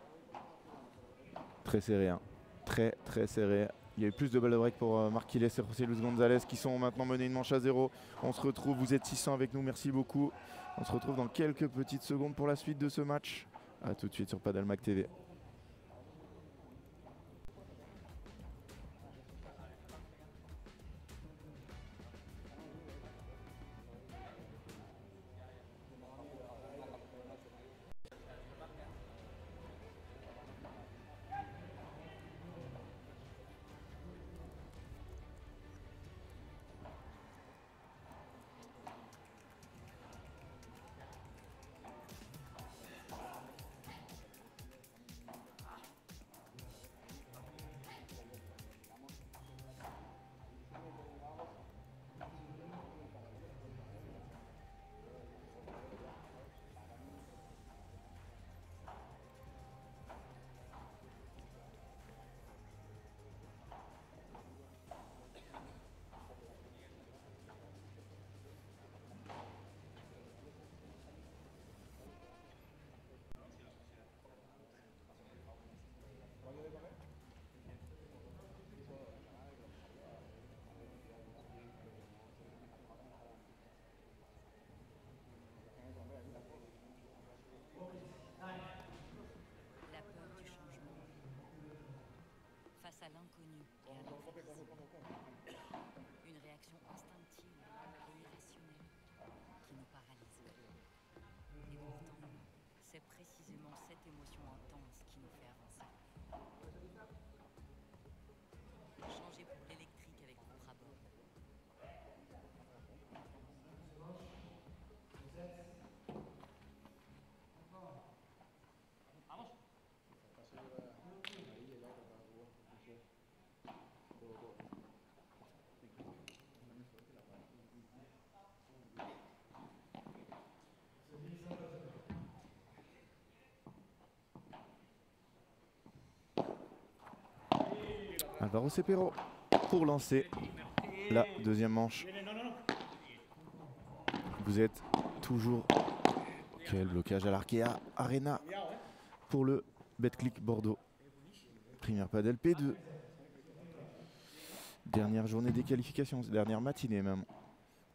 très serré. Hein. Très serré. Il y a eu plus de balles de break pour Marquiles et José Luis González qui sont maintenant menés une manche à 0. On se retrouve, vous êtes 600 avec nous, merci beaucoup. On se retrouve dans quelques petites secondes pour la suite de ce match. A tout de suite sur Padalmac TV. À l'inconnu et à l'imprévisible. Une réaction instinctive et irrationnelle qui nous paralyse. Et pourtant, c'est précisément cette émotion intense qui nous fait avancer. Changer pour l'électrique avec votre abord. Alvaro Cepero pour lancer la deuxième manche. Vous êtes toujours... Quel blocage à l'Arkea Arena pour le Betclic Bordeaux. Première padel P2. Dernière journée des qualifications, dernière matinée même.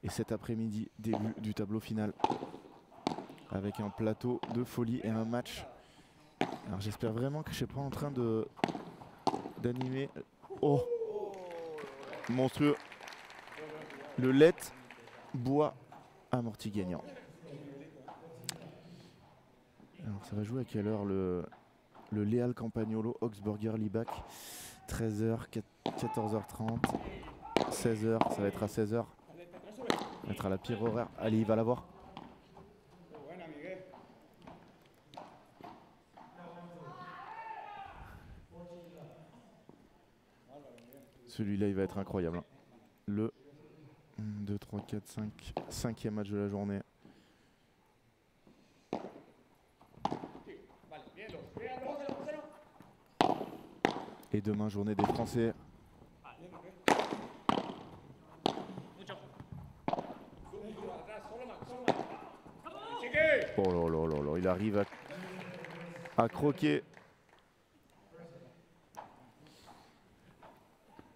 Et cet après-midi, début du tableau final. Avec un plateau de folie et un match. Alors j'espère vraiment que je ne suis pas en train d'animer. Oh, monstrueux. Le Let bois amorti gagnant. Alors ça va jouer à quelle heure le Leal Campagnolo Augsburger Libach? 13h, 14h30, 16h, ça va être à 16h. Ça va être à la pire horaire. Allez, il va l'avoir. Celui-là, il va être incroyable. Hein. Le 1, 2, 3, 4, 5, 5e match de la journée. Et demain, journée des Français. Oh là là là là, il arrive à croquer.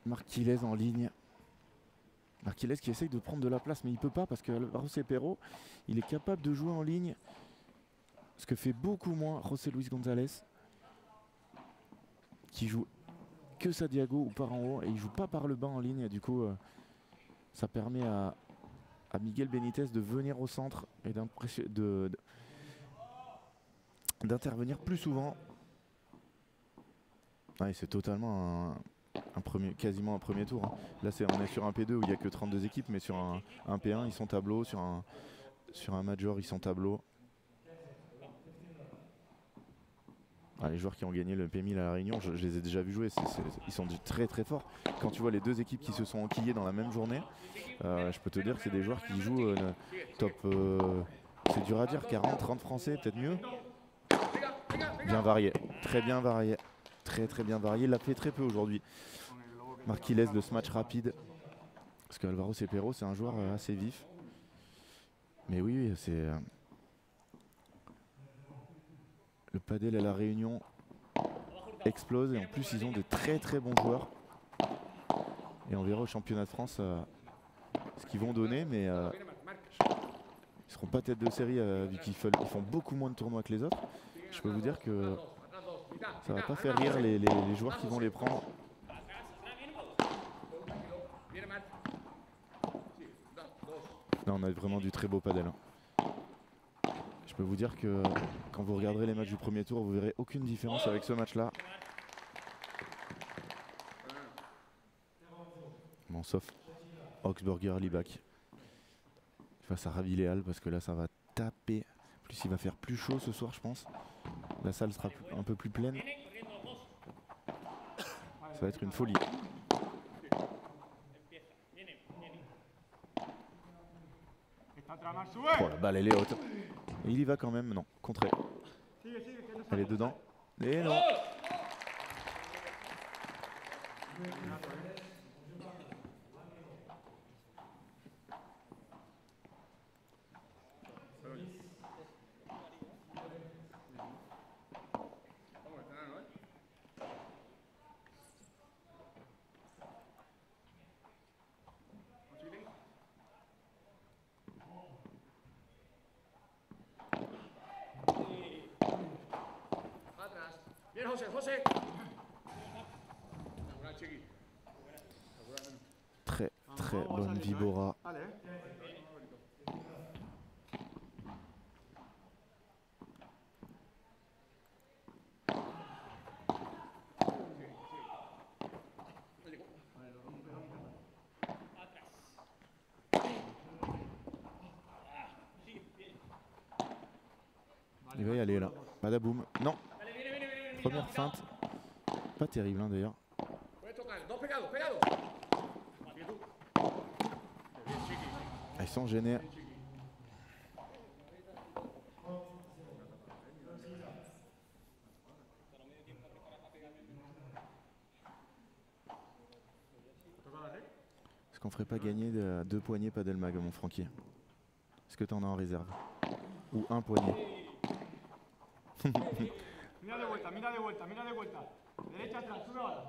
Marquiles en ligne. Marquiles qui essaye de prendre de la place, mais il ne peut pas parce que Alvaro Cepero, il est capable de jouer en ligne. Ce que fait beaucoup moins José Luis González, qui joue que Santiago ou par en haut, et il joue pas par le bas en ligne. Et du coup, ça permet à Miguel Benitez de venir au centre et d'intervenir plus souvent. Ouais, c'est totalement quasiment un premier tour. Hein. Là, on est sur un P2 où il n'y a que 32 équipes, mais sur un P1, ils sont tableau. Sur un Major, ils sont tableau. Ah, les joueurs qui ont gagné le P1000 à La Réunion, je les ai déjà vus jouer, ils sont très très forts. Quand tu vois les deux équipes qui se sont enquillées dans la même journée, je peux te dire que c'est des joueurs qui jouent top, c'est dur à dire, 40, 30 français, peut-être mieux. Bien varié, très bien varié, très bien varié. Il l'a fait très peu aujourd'hui. Marquilles de ce match rapide, parce que Alvaro Cepero c'est un joueur assez vif. Mais oui, c'est... Le padel à La Réunion explose et en plus ils ont de très bons joueurs. Et on verra au championnat de France ce qu'ils vont donner, mais ils seront pas tête de série vu qu'ils font beaucoup moins de tournois que les autres. Je peux vous dire que ça va pas faire rire les joueurs qui vont les prendre. Là on a vraiment du très beau padel. Je peux vous dire que quand vous regarderez les matchs du premier tour, vous verrez aucune différence avec ce match-là. Bon, sauf Augsburger Libak face à Raviléal, parce que là ça va taper. En plus il va faire plus chaud ce soir je pense. La salle sera un peu plus pleine. Ça va être une folie. Oh, la balle elle est haute. Et il y va quand même, non, contré. Elle est dedans. Et non. Bien, José, José. Très bonne Vibora. Il va y aller là. Badaboum. Non. Première feinte. Pas terrible hein, d'ailleurs. Ah, ils sont gênés. Est-ce qu'on ferait pas gagner de 2 poignées Padelmag, mon Francky? Est-ce que tu en as en réserve? Ou un poignet? Mira de vuelta, mira de vuelta, mira de vuelta. Derecha atrás, sube ahora.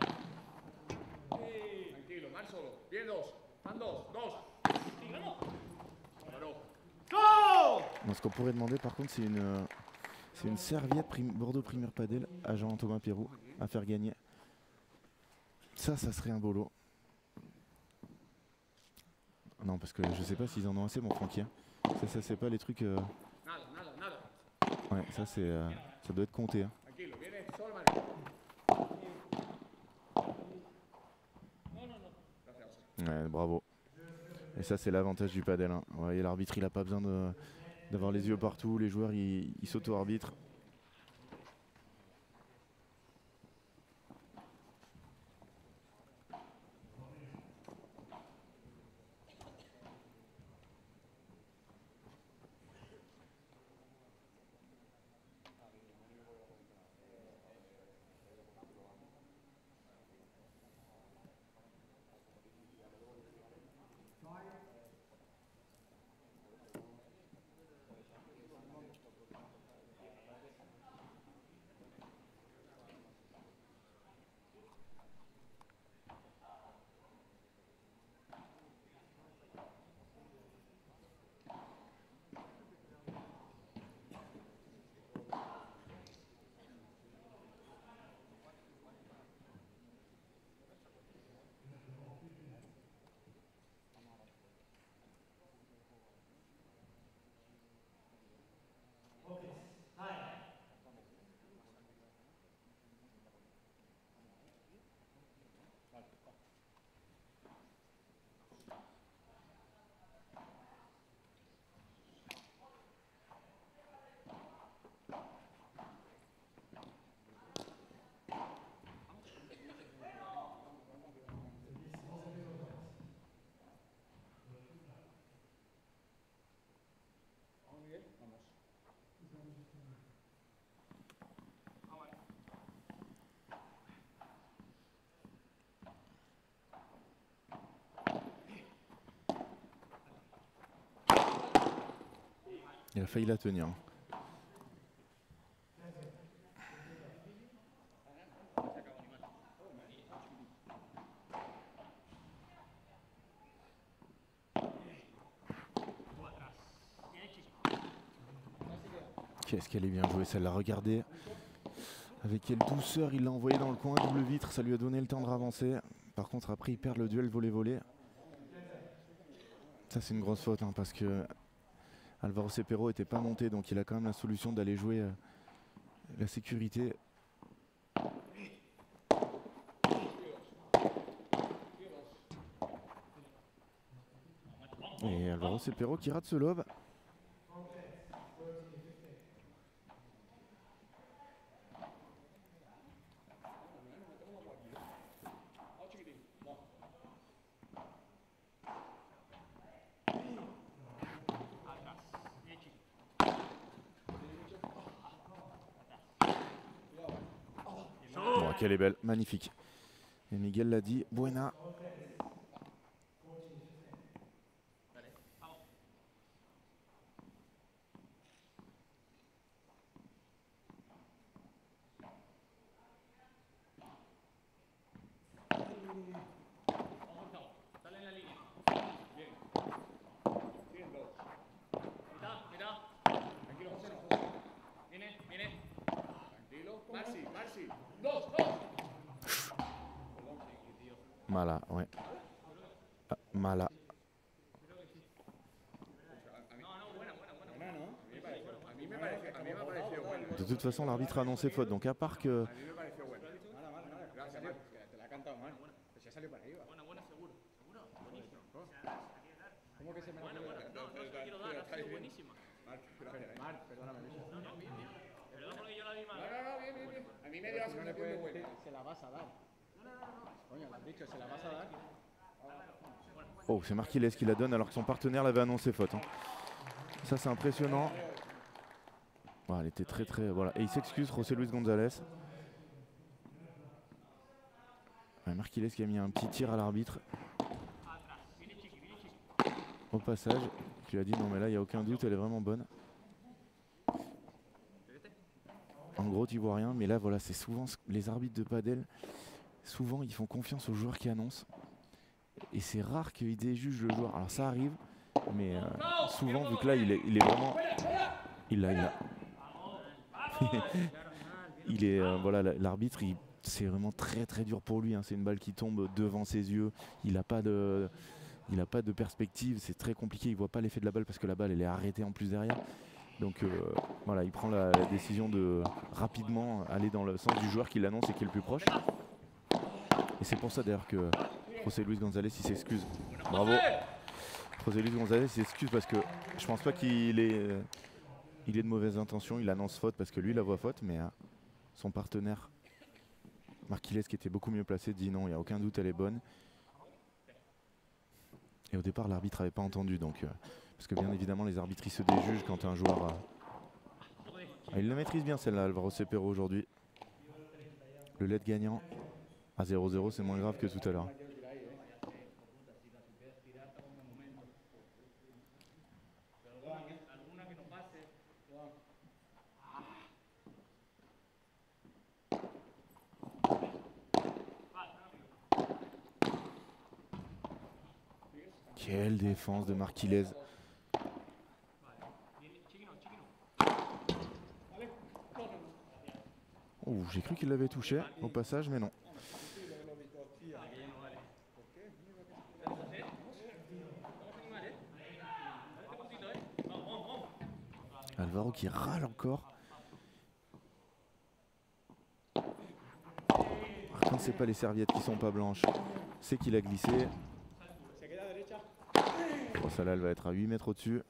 Tranquilo, mar solo. Bien, dos. Van dos, dos. Bon, ce qu'on pourrait demander par contre, c'est une serviette Bordeaux Primeur Padel à Jean-Thomas Pérou à faire gagner. Ça serait un beau lot. Non, parce que je sais pas s'ils en ont assez, mon Francky. Ça c'est pas les trucs. Ouais, ça c'est. Ça doit être compté. Hein. Ouais, bravo. Et ça c'est l'avantage du padel. Hein. Ouais, l'arbitre il a pas besoin d'avoir les yeux partout. Les joueurs ils s'auto-arbitrent. Il a failli la tenir. Qu'est-ce qu'elle est bien jouée celle-là, regardez. Avec quelle douceur il l'a envoyé dans le coin, double vitre, ça lui a donné le temps de ravancer. Par contre après il perd le duel volley-volley. Ça c'est une grosse faute hein, parce que Alvaro Cepero n'était pas monté, donc il a quand même la solution d'aller jouer la sécurité. Et Alvaro Cepero qui rate ce lob. Bon, qu'elle est belle, magnifique. Et Miguel l'a dit, buena. Mala, ouais. Ah, mala. De toute façon, l'arbitre a annoncé faute, donc à part que... Oh, c'est Marquilles qui la donne alors que son partenaire l'avait annoncé faute. Hein. Ça, c'est impressionnant. Voilà, elle était très... Voilà. Et il s'excuse, José Luis González. Ouais, Marquilles qui a mis un petit tir à l'arbitre. Au passage, qui lui a dit non mais là, il n'y a aucun doute, elle est vraiment bonne. En gros, tu vois rien, mais là, voilà, c'est souvent les arbitres de padel. Souvent, ils font confiance aux joueurs qui annoncent. Et c'est rare qu'ils déjugent le joueur. Alors ça arrive, mais souvent, vu que là, il est vraiment... Il l'a. Il est... voilà, l'arbitre, c'est vraiment très dur pour lui. Hein. C'est une balle qui tombe devant ses yeux. Il n'a pas de perspective. C'est très compliqué. Il ne voit pas l'effet de la balle parce que la balle, elle est arrêtée en plus derrière. Donc voilà, il prend la décision de rapidement aller dans le sens du joueur qui l'annonce et qui est le plus proche. Et c'est pour ça d'ailleurs que José Luis González il s'excuse. Bravo. José Luis González s'excuse parce que je pense pas qu'il ait de mauvaises intentions. Il annonce faute parce que lui la voit faute, mais son partenaire Marquilles qui était beaucoup mieux placé dit non, il n'y a aucun doute, elle est bonne. Et au départ l'arbitre n'avait pas entendu donc parce que bien évidemment les arbitres ils se déjugent quand un joueur il la maîtrise bien celle-là, Alvaro Cepero aujourd'hui. Le lead gagnant à 0-0, c'est moins grave que tout à l'heure. Quelle défense de Marquilles. Oh, j'ai cru qu'il l'avait touché au passage, mais non. Alvaro qui râle encore. Quand c'est pas les serviettes qui sont pas blanches, c'est qu'il a glissé. Bon, celle-là, elle va être à 8 mètres au-dessus.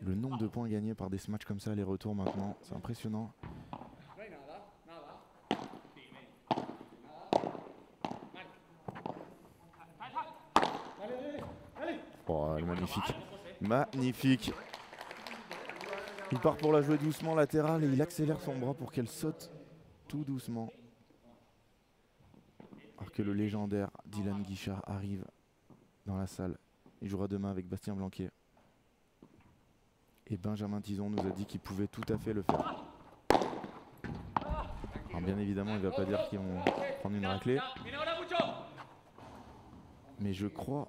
Le nombre de points gagnés par des matchs comme ça, les retours maintenant, c'est impressionnant. Oh, magnifique. Magnifique. Il part pour la jouer doucement latérale et il accélère son bras pour qu'elle saute tout doucement. Alors que le légendaire Dylan Guichard arrive dans la salle. Il jouera demain avec Bastien Blanquet. Et Benjamin Tison nous a dit qu'il pouvait tout à fait le faire. Alors bien évidemment, il ne va pas dire qu'ils vont prendre une raclée. Mais je crois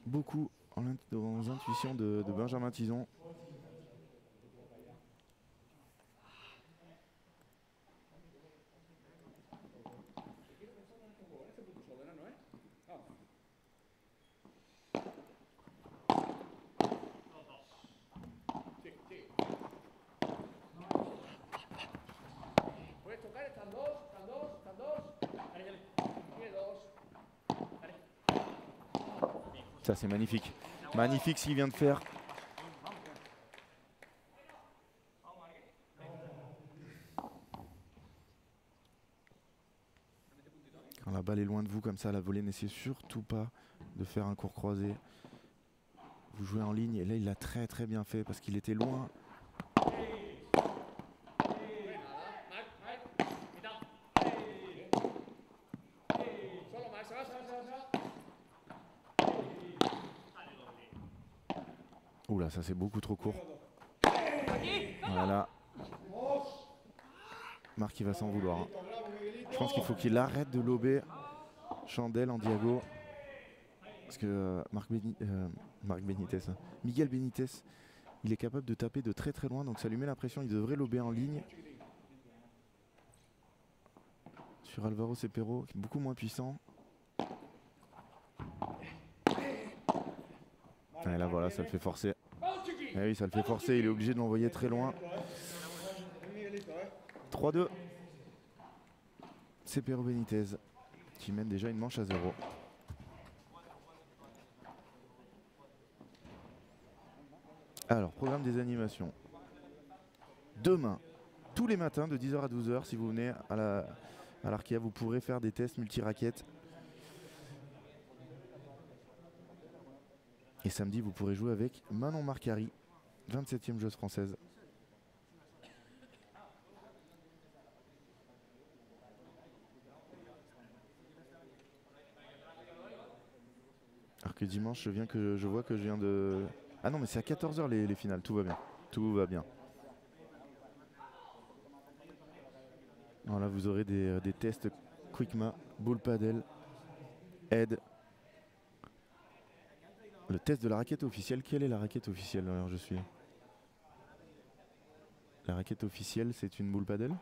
beaucoup aux intuitions de Benjamin Tison. Ça c'est magnifique. Magnifique ce qu'il vient de faire. Quand la balle est loin de vous comme ça, la volée, n'essayez surtout pas de faire un court croisé. Vous jouez en ligne et là il l'a très très bien fait parce qu'il était loin. Oula, ça c'est beaucoup trop court. Voilà. Marc il va s'en vouloir. Hein. Je pense qu'il faut qu'il arrête de lober Chandelle en diago. Parce que Miguel Benitez, il est capable de taper de très très loin. Donc ça lui met la pression, il devrait lober en ligne. Sur Alvaro Cepero, qui est beaucoup moins puissant. Et là voilà, ça le fait forcer. Et oui, ça le fait forcer, il est obligé de l'envoyer très loin. 3-2. Cepero Benitez qui mène déjà une manche à 0. Alors, programme des animations. Demain, tous les matins de 10h à 12h, si vous venez à l'Arkea, vous pourrez faire des tests multi-raquettes. Et samedi, vous pourrez jouer avec Manon Marcari, 27e joueuse française. Alors que dimanche, je vois que je viens de... Ah non, mais c'est à 14h les finales, tout va bien. Tout va bien. Alors là, vous aurez des tests Quickma, Bull Paddle, Aide. Le test de la raquette officielle. Quelle est la raquette officielle? Alors je suis... La raquette officielle, c'est une Bull Paddle.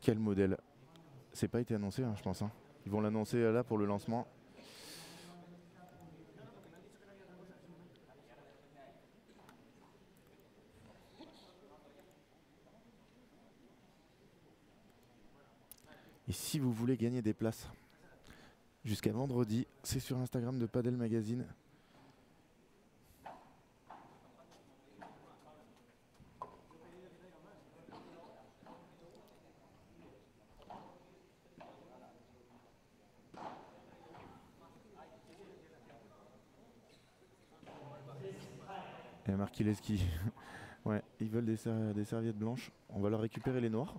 Quel modèle? C'est pas été annoncé, hein, je pense. Hein. Ils vont l'annoncer là pour le lancement. Et si vous voulez gagner des places jusqu'à vendredi, c'est sur Instagram de Padel Magazine. Et Markileski. Ouais, ils veulent des serviettes blanches. On va leur récupérer les noires.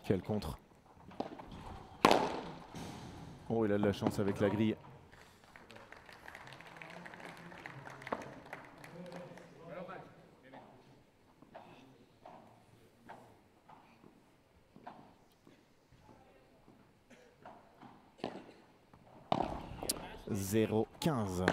Quel contre. Oh, il a de la chance avec la grille. « 0-15 ».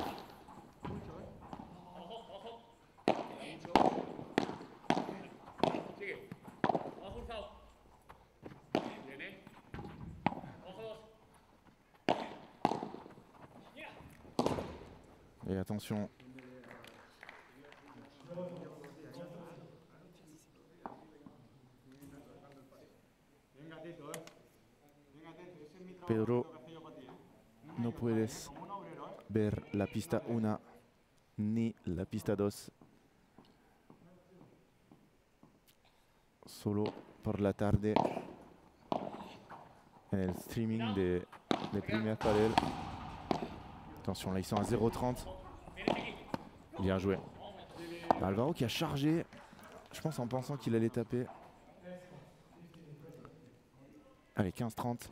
Et attention. Pedro, no puedes. ver la pista 1 ni la pista 2. Solo por la tarde en el streaming des premières padel. Attention, là ils sont à 0,30. Bien joué. Alvaro qui a chargé, je pense en pensant qu'il allait taper. Allez, 15-30.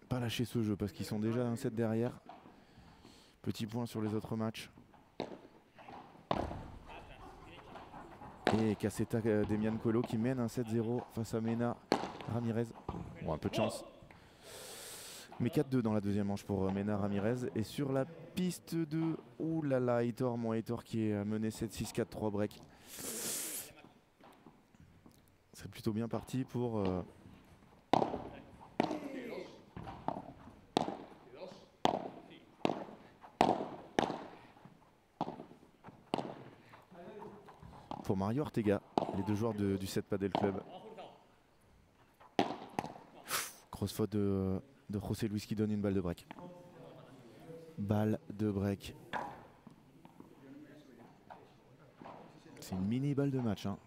Pas lâcher ce jeu parce qu'ils sont déjà un set derrière. Petit point sur les autres matchs. Et Cassetta Demian Colo qui mène un 7-0 face à Mena Ramirez. Bon, un peu de chance. Mais 4-2 dans la deuxième manche pour Mena Ramirez. Et sur la piste 2, oulala, Heitor, mon Heitor qui est mené 7-6, 4-3 break. C'est plutôt bien parti pour... pour Mario Ortega, les deux joueurs du 7 Padel Club. Grosse faute de José Luis qui donne une balle de break. Balle de break. C'est une mini balle de match. Hein.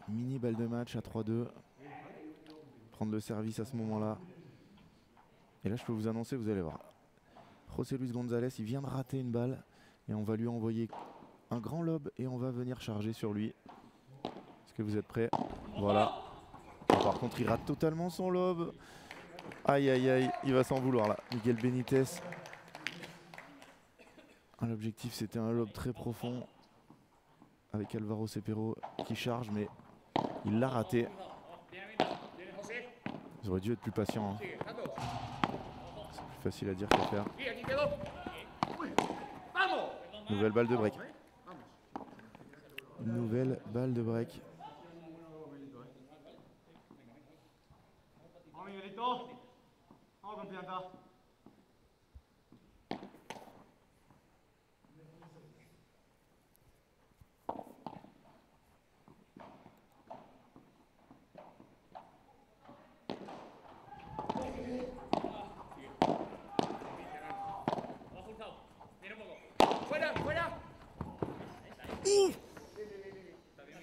Mini balle de match à 3-2. Prendre le service à ce moment-là. Et là, je peux vous annoncer, vous allez voir. José Luis González, il vient de rater une balle. Et on va lui envoyer un grand lob et on va venir charger sur lui. Est-ce que vous êtes prêts? Voilà. Par contre, il rate totalement son lob. Aïe, aïe, aïe, il va s'en vouloir là. Miguel Benitez. L'objectif, c'était un lob très profond avec Alvaro Cepero qui charge, mais il l'a raté. Ils auraient dû être plus patients. Hein. C'est plus facile à dire qu'à faire. Nouvelle balle de break. Nouvelle balle de break.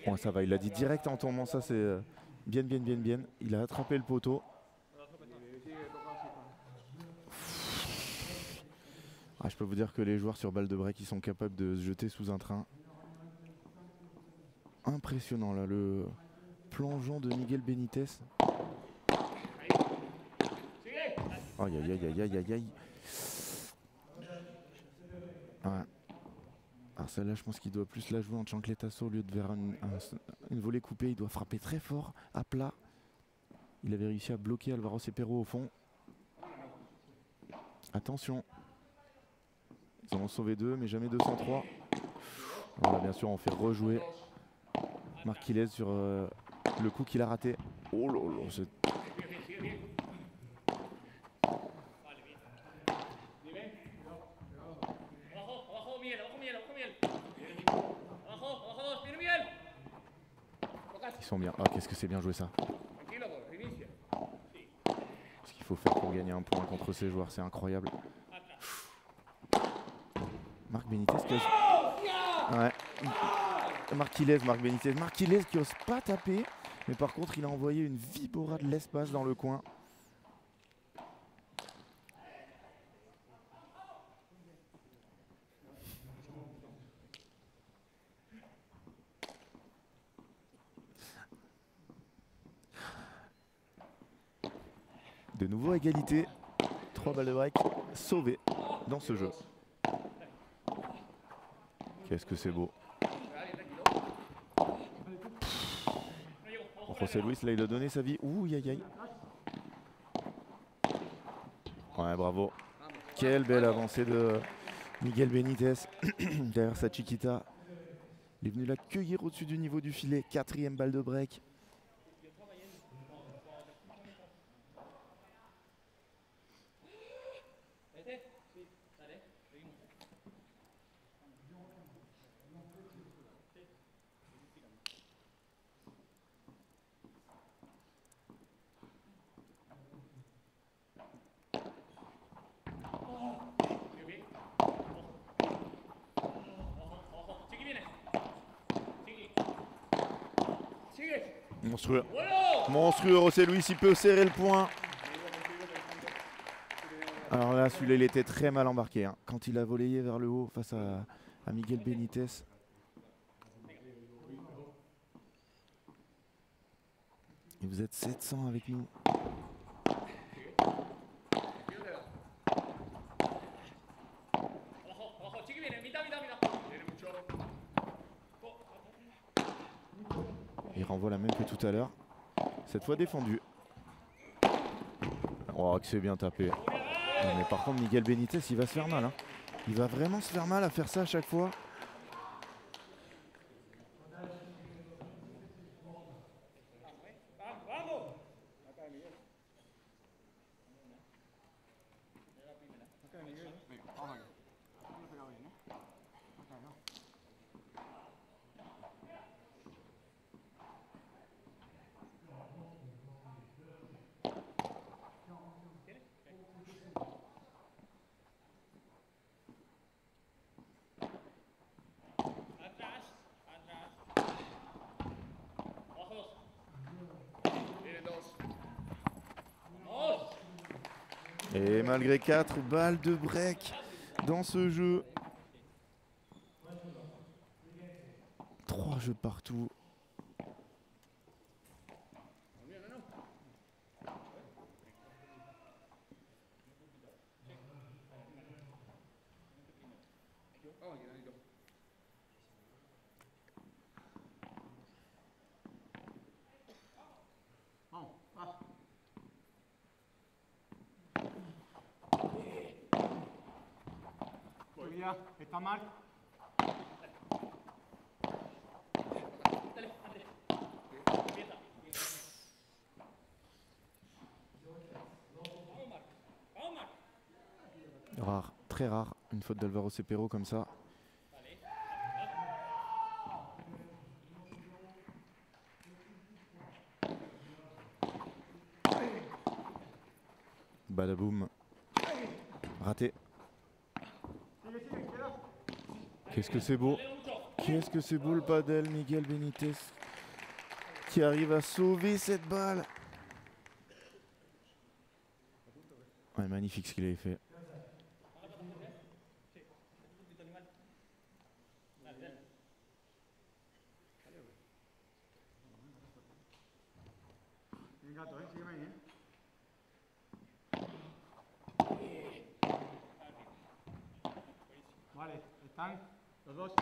Bon, ça va, il l'a dit direct en tombant, ça c'est bien. Il a attrapé le poteau. Ah, je peux vous dire que les joueurs sur balle de break, ils sont capables de se jeter sous un train. Impressionnant là, le plongeon de Miguel Benitez. Aïe, aïe, aïe, aïe, aïe, aïe. Ouais. Alors celle-là, je pense qu'il doit plus la jouer en chancletasso au lieu de vers une volée coupée. Il doit frapper très fort, à plat. Il avait réussi à bloquer Alvaro Cepero au fond. Attention. Ils en ont sauvé deux, mais jamais 203. Voilà, bien sûr, on fait rejouer Marquilez sur le coup qu'il a raté. Oh là là, c'est... Ils sont bien. Ah, qu'est-ce que c'est bien joué ça. Ce qu'il faut faire pour gagner un point contre ces joueurs, c'est incroyable. Marc Benitez qui ose... Ouais. Marquilez qui ose pas taper. Mais par contre, il a envoyé une vibora de l'espace dans le coin. De nouveau égalité. 3 balles de break sauvées dans ce jeu. Qu'est-ce que c'est beau. José Luis, là, il a donné sa vie. Ouh, aïe, aïe. Ouais, bravo. Quelle belle avancée de Miguel Benitez derrière sa chiquita. Il est venu la cueillir au-dessus du niveau du filet. 4e balle de break. Monstrueux. Monstrueux, José Luis, il peut serrer le point. Alors là, celui-là, il était très mal embarqué. Hein. Quand il a voléé vers le haut face à Miguel Benitez. Et vous êtes 700 avec nous. Il renvoie la même que tout à l'heure. Cette fois défendu. Oh, que c'est bien tapé. Non, mais par contre, Miguel Benitez, il va se faire mal. Hein. Il va vraiment se faire mal à faire ça à chaque fois. Et malgré 4 balles de break dans ce jeu, 3 jeux partout. Está mal. Rare, très rare, une faute d'Alvaro Cepero comme ça. Badaboum. Raté. Qu'est-ce que c'est beau. Qu'est-ce que c'est beau le padel, Miguel Benitez qui arrive à sauver cette balle. Ouais, magnifique ce qu'il avait fait. Vale, están los dos.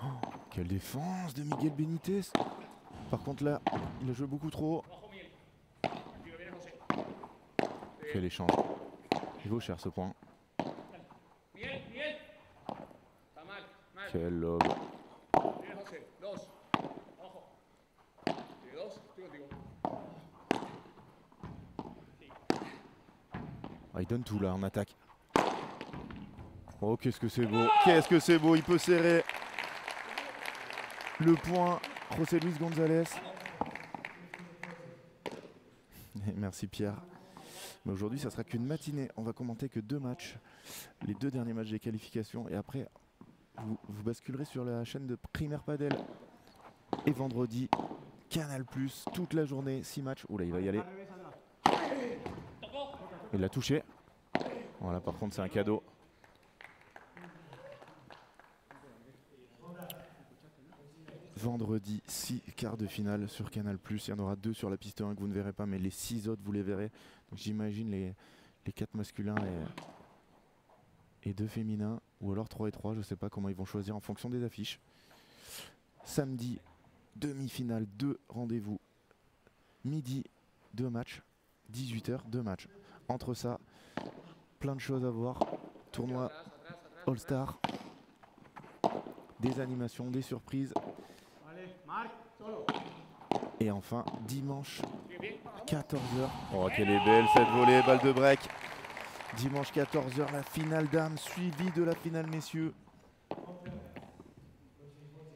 Oh, quelle défense de Miguel Benitez. Par contre là, il a joué beaucoup trop. Quel échange. Il vaut cher ce point. Quel lob. Ah, il donne tout là en attaque. Oh, qu'est-ce que c'est beau. Qu'est-ce que c'est beau. Il peut serrer le point. José Luis González. Merci Pierre. Mais aujourd'hui, ça sera qu'une matinée. On va commenter que 2 matchs. Les 2 derniers matchs des qualifications. Et après, vous basculerez sur la chaîne de Primaire Padel. Et vendredi, Canal+, toute la journée, 6 matchs. Oula, il va y aller. Il l'a touché. Voilà, par contre, c'est un cadeau. Vendredi, 6 quarts de finale sur Canal+. Il y en aura 2 sur la piste 1 que vous ne verrez pas, mais les 6 autres, vous les verrez. Donc j'imagine les 4 masculins et 2 féminins, ou alors 3 et 3, je ne sais pas comment ils vont choisir en fonction des affiches. Samedi, demi-finale, 2 rendez-vous. Midi, 2 matchs. 18h, 2 matchs. Entre ça, plein de choses à voir. Tournoi All-Star. Des animations, des surprises. Et enfin, dimanche, 14h. Oh, qu'elle est belle cette volée, balle de break. Dimanche 14h, la finale dames, suivie de la finale messieurs.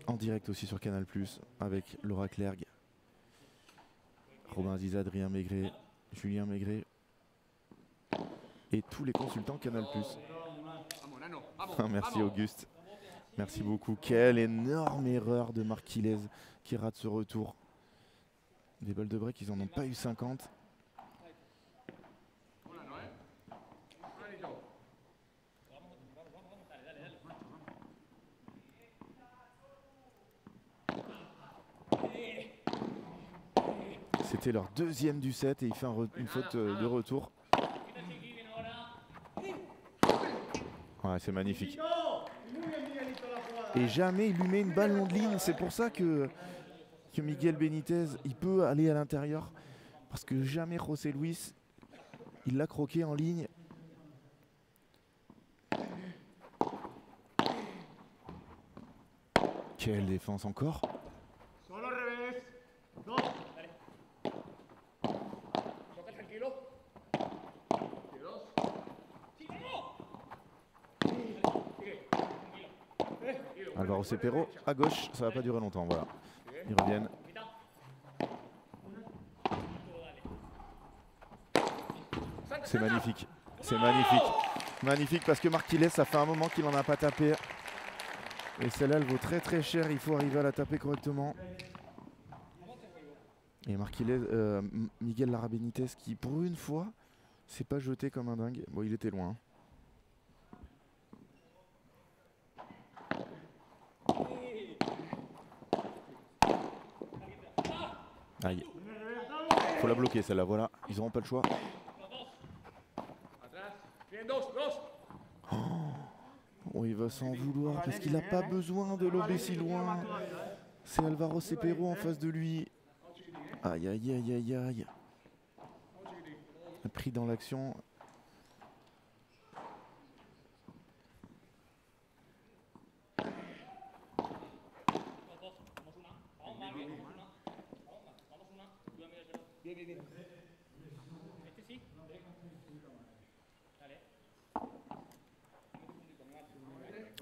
En direct aussi sur Canal+, avec Laura Clergue, Robin Aziz, Adrien Maigret, Julien Maigret et tous les consultants Canal+. Merci Auguste. Merci beaucoup. Quelle énorme erreur de Marquilez qui rate ce retour. Des balles de break, ils en ont pas eu 50. C'était leur deuxième du set et il fait une faute de retour. Ouais, c'est magnifique. Et jamais il lui met une balle longue ligne. C'est pour ça que Miguel Benitez, il peut aller à l'intérieur. Parce que jamais José Luis, il l'a croqué en ligne. Quelle défense encore. Alvaro Cepero à gauche, ça va pas durer longtemps, voilà. Ils reviennent. C'est magnifique, c'est magnifique. Magnifique parce que Marquilez, ça fait un moment qu'il en a pas tapé. Et celle-là, elle vaut très très cher, il faut arriver à la taper correctement. Et Marquilez, Miguel Lara Benitez qui, pour une fois, s'est pas jeté comme un dingue. Bon, il était loin. Aïe. Faut la bloquer celle-là, voilà. Ils n'auront pas le choix. Oh, il va s'en vouloir parce qu'il n'a pas besoin de lober si loin. C'est Alvaro Cepero en face de lui. Aïe, aïe, aïe, aïe, aïe. Pris dans l'action.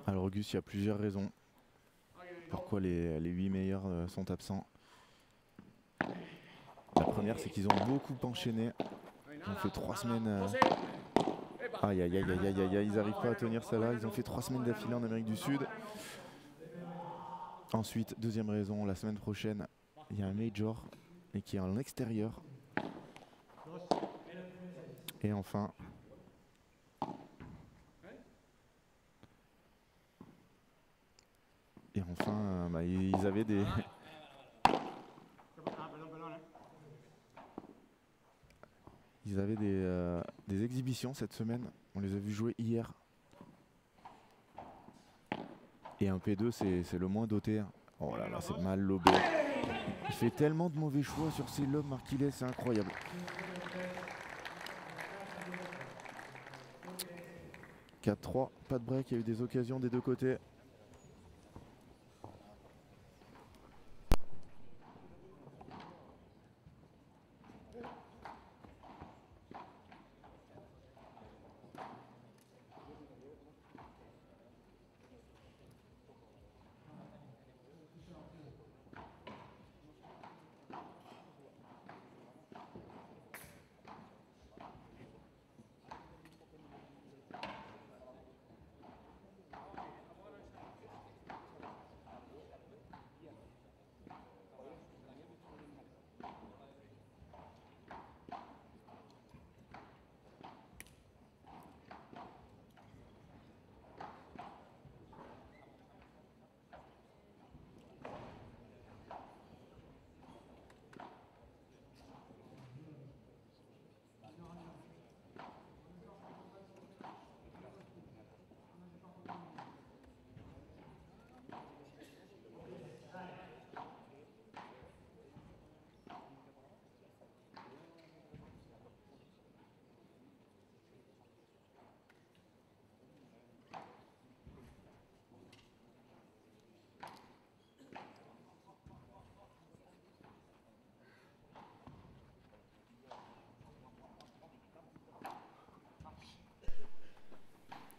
Alors Auguste, il y a plusieurs raisons pourquoi les 8 meilleurs sont absents. La première, c'est qu'ils ont beaucoup enchaîné. Ils ont fait 3 semaines. Aïe, aïe, aïe, aïe, aïe, aïe, ils n'arrivent pas à tenir ça là. Ils ont fait 3 semaines d'affilée en Amérique du Sud. Ensuite, deuxième raison, la semaine prochaine, il y a un major et qui est en extérieur. Et enfin, ils avaient des... Ils avaient des exhibitions cette semaine. On les a vus jouer hier. Et un P2, c'est le moins doté. Oh là là, c'est mal lobé. Il fait tellement de mauvais choix sur ses lobes, Marquilez, c'est incroyable. « 4-3, pas de break, il y a eu des occasions des deux côtés. »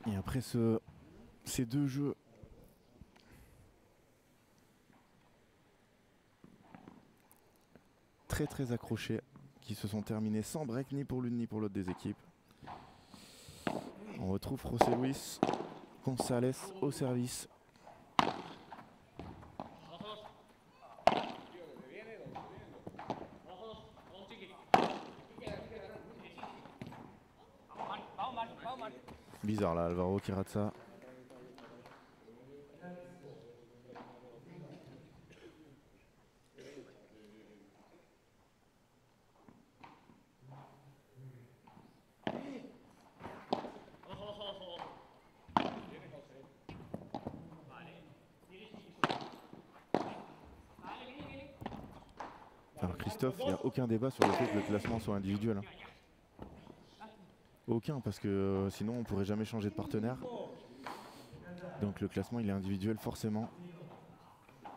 Et après ces deux jeux très très accrochés qui se sont terminés sans break ni pour l'une ni pour l'autre des équipes. On retrouve José Luis González au service. Alors là, Alvaro qui rate ça. Alors Christophe, il n'y a aucun débat sur le fait que le classement soit individuel. Hein. Aucun, parce que sinon on pourrait jamais changer de partenaire. Donc le classement il est individuel forcément.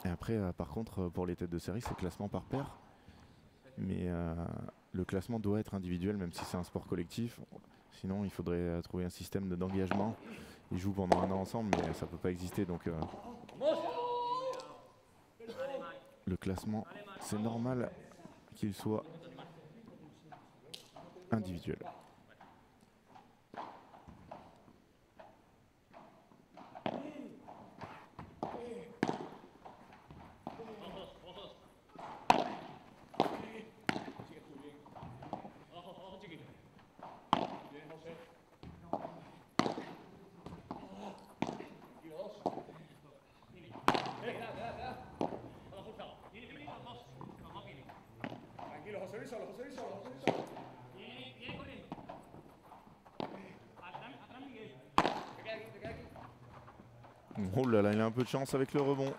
Et après par contre pour les têtes de série c'est classement par paire. Mais le classement doit être individuel même si c'est un sport collectif. Sinon il faudrait trouver un système d'engagement. Ils jouent pendant un an ensemble mais ça peut pas exister donc le classement c'est normal qu'il soit individuel. Oh là là, il a un peu de chance avec le rebond.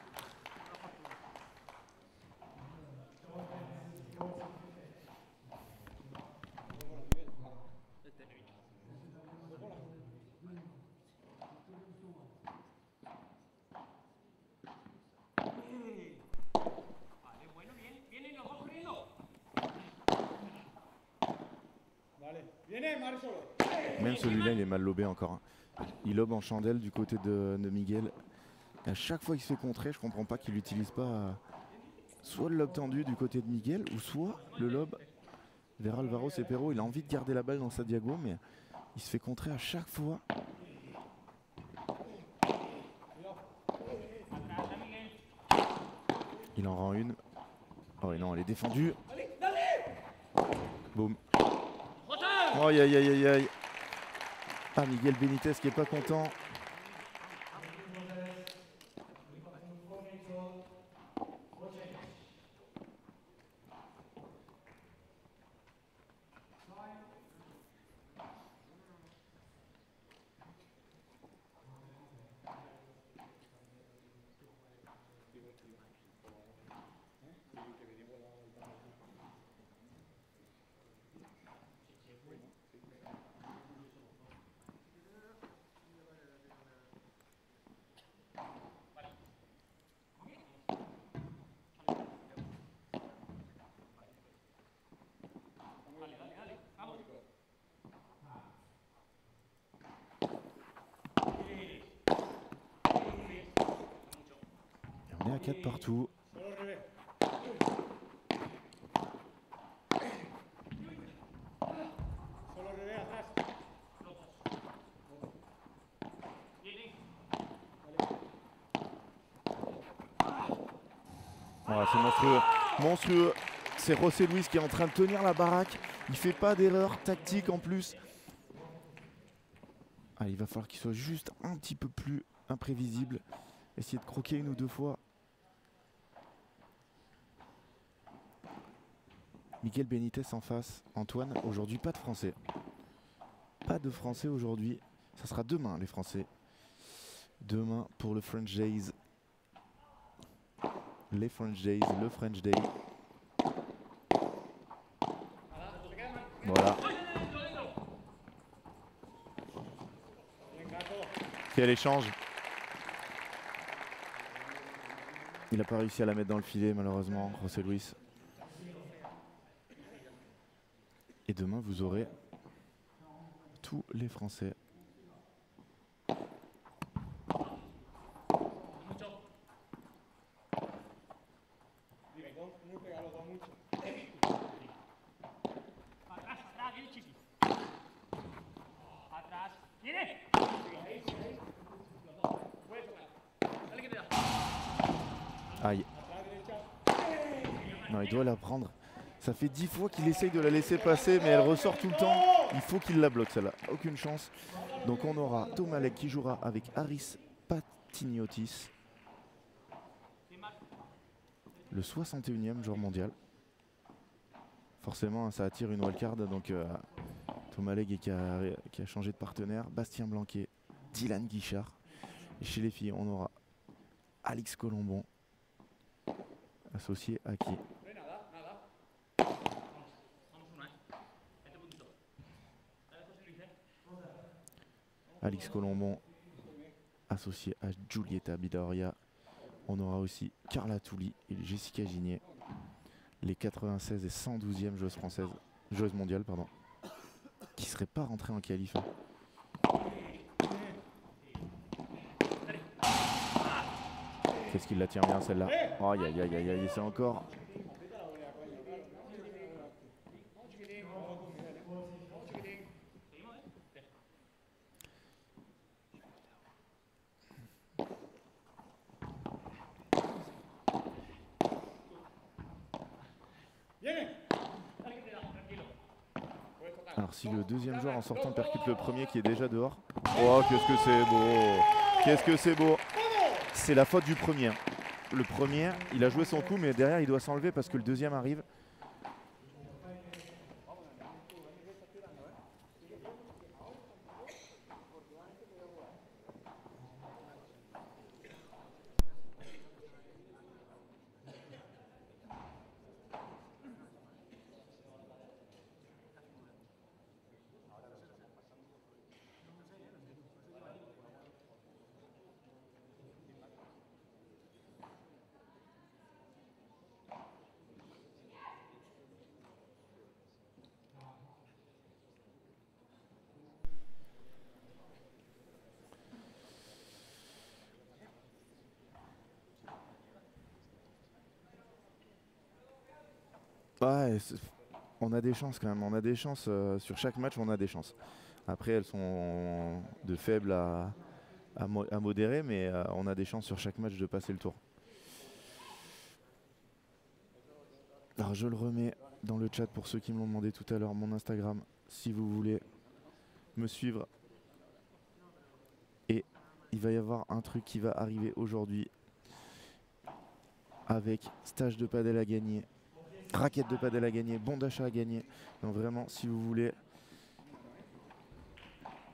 Même celui-là, il est mal lobé encore. Hein. Il lobe en chandelle du côté de Miguel. Et à chaque fois qu'il se fait contrer, je comprends pas qu'il n'utilise pas soit le lobe tendu du côté de Miguel ou soit le lobe vers Alvaro Cepero. Il a envie de garder la balle dans sa diago, mais il se fait contrer à chaque fois. Il en rend une. Oh et non, elle est défendue. Boum. Oh aïe aïe aïe aïe. Ah, Miguel Benitez qui est pas content. On est à 4 partout. Voilà, c'est monstrueux. Monstrueux. C'est José Luis qui est en train de tenir la baraque. Il fait pas d'erreur tactique en plus. Ah, il va falloir qu'il soit juste un petit peu plus imprévisible. Essayer de croquer une ou deux fois. Miguel Benitez en face. Antoine, aujourd'hui pas de français. Pas de français aujourd'hui. Ça sera demain les français. Demain pour le French Days. Les French Days, le French Day. Voilà. Quel échange. Il n'a pas réussi à la mettre dans le filet malheureusement, José Luis. Et demain vous aurez tous les Français. Aïe. Non, il doit la prendre. Ça fait 10 fois qu'il essaye de la laisser passer, mais elle ressort tout le temps. Il faut qu'il la bloque, celle-là. Aucune chance. Donc on aura Tomalek qui jouera avec Haris Patiniotis, le 61e joueur mondial. Forcément, ça attire une wildcard, donc Tomalek qui a changé de partenaire. Bastien Blanquet, Dylan Guichard. Et chez les filles, on aura Alix Colombon, associé à qui? Alix Colombon, associé à Giulietta Bidaria. On aura aussi Carla Touli et Jessica Gigné, les 96 et 112e joueuses mondiales, pardon, qui ne seraient pas rentrées en qualif. Qu'est-ce qu'il la tient bien celle-là? Oh, aïe aïe aïe aïe aïe, c'est encore. Alors si le deuxième joueur en sortant percute le premier qui est déjà dehors. Oh, qu'est-ce que c'est beau! Qu'est-ce que c'est beau! C'est la faute du premier. Le premier, il a joué son coup, mais derrière, il doit s'enlever parce que le deuxième arrive. Ouais, on a des chances quand même, on a des chances sur chaque match, on a des chances. Après, elles sont de faibles à modérées, mais on a des chances sur chaque match de passer le tour. Alors je le remets dans le chat pour ceux qui me l'ont demandé tout à l'heure, mon Instagram, si vous voulez me suivre. Et il va y avoir un truc qui va arriver aujourd'hui avec stage de padel à gagner. Raquette de padel à gagner, bon d'achat à gagner. Donc vraiment, si vous voulez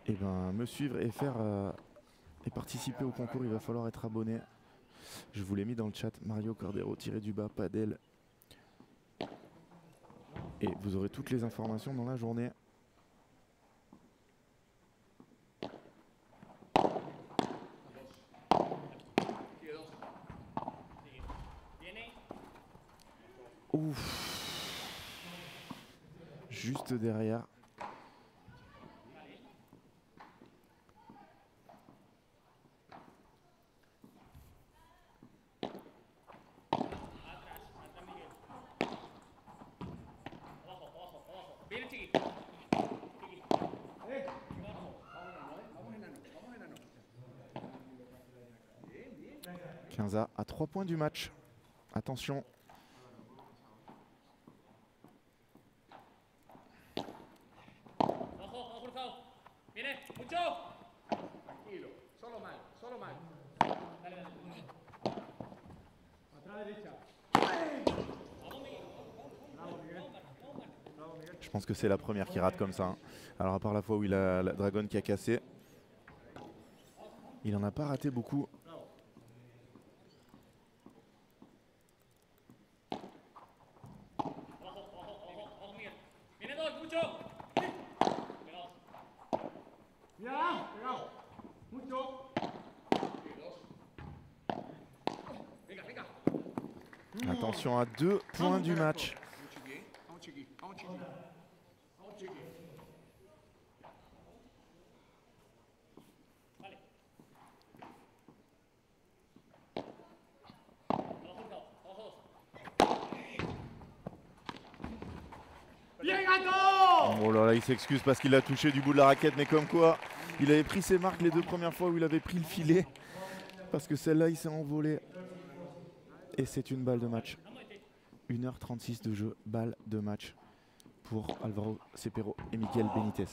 me suivre et faire et participer au concours, il va falloir être abonné. Je vous l'ai mis dans le chat, Mario Cordero-du-bas padel. Et vous aurez toutes les informations dans la journée. Ouf. Juste derrière. Quinza à 3 points du match. Attention. Je pense que c'est la première qui rate comme ça. Hein. Alors à part la fois où il a la dragonne qui a cassé, il en a pas raté beaucoup. Attention à 2 points du match. Oh là là, il s'excuse parce qu'il a touché du bout de la raquette, mais comme quoi, il avait pris ses marques les 2 premières fois où il avait pris le filet. Parce que celle-là, il s'est envolé. Et c'est une balle de match. 1h36 de jeu, balle de match pour Alvaro Cepero et Miguel Benitez.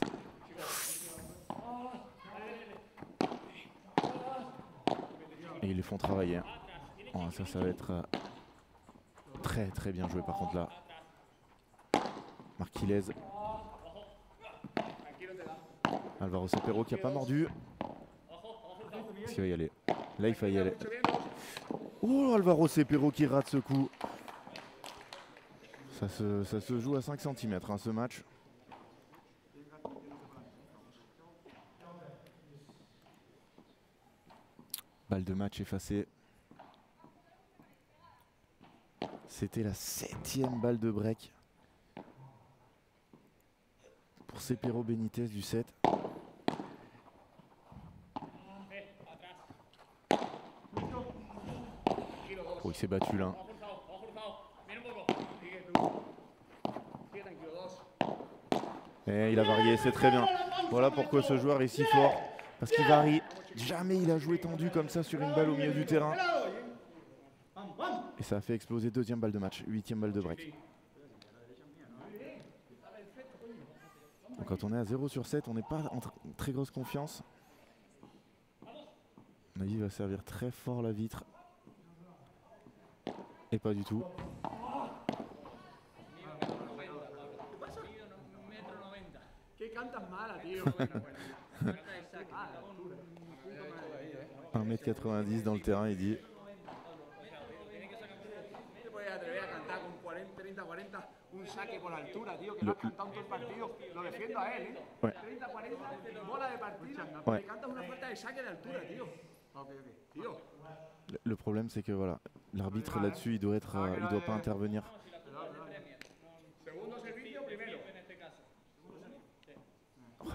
Et ils les font travailler. Hein. Oh, ça va être très très bien joué par contre là. Marquilez. Alvaro Cepero qui n'a pas mordu. Est-ce qu'il va y aller? Là il faut y aller. Oh, Alvaro Cepero qui rate ce coup. Ça se joue à 5 cm hein, ce match. Balle de match effacée. C'était la 7e balle de break pour Cepero Benitez du 7. Oh, il s'est battu là. Et il a varié, c'est très bien. Voilà pourquoi ce joueur est si fort. Parce qu'il varie. Jamais il a joué tendu comme ça sur une balle au milieu du terrain. Et ça a fait exploser 2e balle de match, 8e balle de break. Donc quand on est à 0 sur 7, on n'est pas en très grosse confiance. Naïf va servir très fort la vitre. Et pas du tout. « 1m90 dans le terrain, il dit. Un saque por altura, tío, que lo has cantado todo el partido. Lo defiendo a él, ¿eh? Ouais. 30-40, bola de partido. Ouais. Me cantas una falta de saque de altura, tío. Tío. Le problème, c'est que voilà, l'arbitre là-dessus, il doit pas intervenir. Segundo servicio, primero. Oh,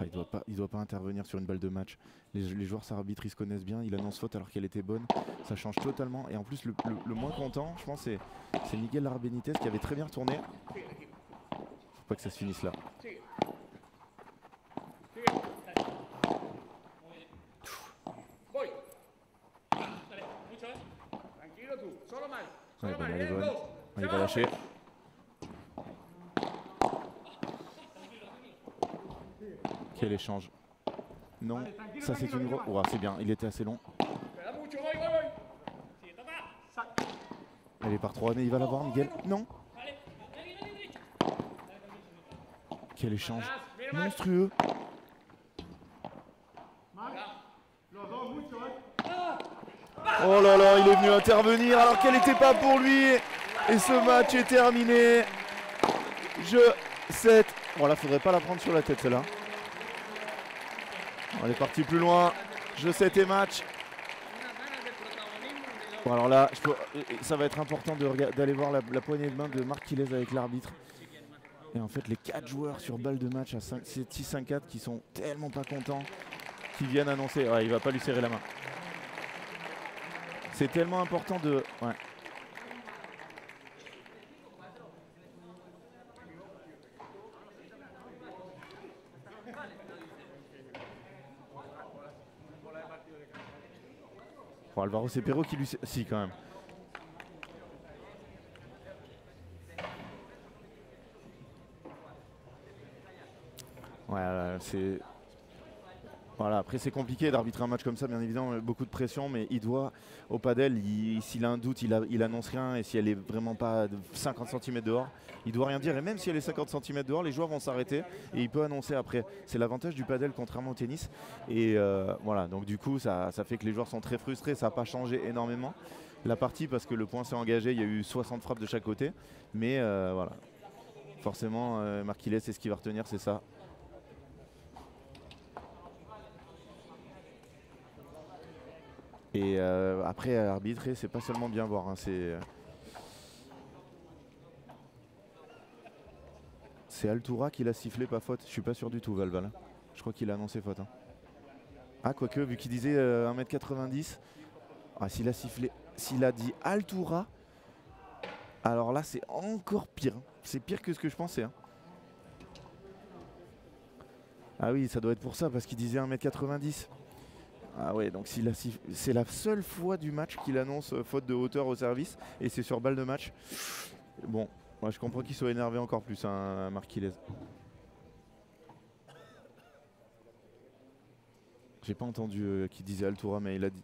il doit pas intervenir sur une balle de match. Les joueurs s'arbitrent, ils se connaissent bien. Il annonce faute alors qu'elle était bonne. Ça change totalement. Et en plus, le moins content, je pense, c'est Miguel Benitez qui avait très bien retourné. Faut pas que ça se finisse là. Ouais, bah, elle est bonne. Ouais, il va lâcher. Quel échange. Non, ça c'est une grosse... Oh, c'est bien, il était assez long. Elle est par 3 mais il va l'avoir Miguel. Non. Quel échange monstrueux. Oh là là, il est venu intervenir alors qu'elle n'était pas pour lui. Et ce match est terminé. Jeu 7. Bon là, faudrait pas la prendre sur la tête celle-là. On est parti plus loin. Jeu 7 et match. Bon alors là, ça va être important d'aller voir la poignée de main de Marquilez avec l'arbitre. Et en fait, les 4 joueurs sur balle de match à 6-5-4 qui sont tellement pas contents, qui viennent annoncer. Ouais, il va pas lui serrer la main. C'est tellement important de... Ouais. Bon, Alvaro Cepero qui lui... Si, quand même. Ouais, c'est... Voilà, après c'est compliqué d'arbitrer un match comme ça, bien évidemment, beaucoup de pression, mais il doit, au padel, s'il a un doute, il annonce rien, et si elle est vraiment pas 50 cm dehors, il doit rien dire, et même si elle est 50 cm dehors, les joueurs vont s'arrêter, et il peut annoncer après. C'est l'avantage du padel contrairement au tennis, et voilà, donc du coup, ça fait que les joueurs sont très frustrés, ça n'a pas changé énormément la partie, parce que le point s'est engagé, il y a eu 60 frappes de chaque côté, mais voilà, forcément, Marquilez, c'est ce qu'il va retenir, c'est ça. Et après, arbitrer, c'est pas seulement bien voir. Hein, c'est Altura qui l'a sifflé, pas faute. Je suis pas sûr du tout, Valval. Je crois qu'il a annoncé faute. Hein. Ah, quoique, vu qu'il disait 1m90, ah, s'il a sifflé, s'il a dit Altura, alors là, c'est encore pire. Hein. C'est pire que ce que je pensais. Hein. Ah oui, ça doit être pour ça, parce qu'il disait 1m90. Ah ouais, donc c'est la seule fois du match qu'il annonce faute de hauteur au service et c'est sur balle de match. Bon, moi je comprends qu'il soit énervé encore plus, hein, Marquilez. J'ai pas entendu qui disait Altura, mais il a dit.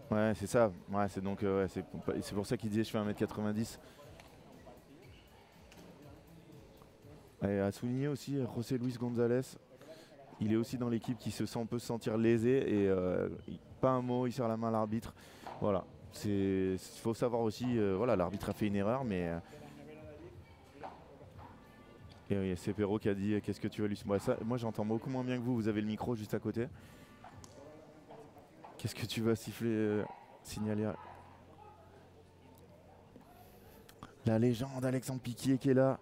Ouais, c'est ça. Ouais, c'est donc ouais, c'est pour ça qu'il disait je fais 1m90. Et à souligner aussi José Luis González. Il est aussi dans l'équipe qui peut se sentir lésé et pas un mot, il serre la main à l'arbitre. Voilà. Il faut savoir aussi, voilà, l'arbitre a fait une erreur, mais et c'est Perrault qui a dit qu'est-ce que tu veux lui. Moi j'entends beaucoup moins bien que vous. Vous avez le micro juste à côté. Qu'est-ce que tu vas siffler, signaler? La légende Alexandre Piquier qui est là,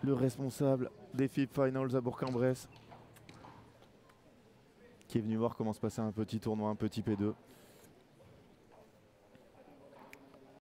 le responsable des FIP Finals à Bourg-en-Bresse, qui est venu voir comment se passait un petit tournoi, un petit P2.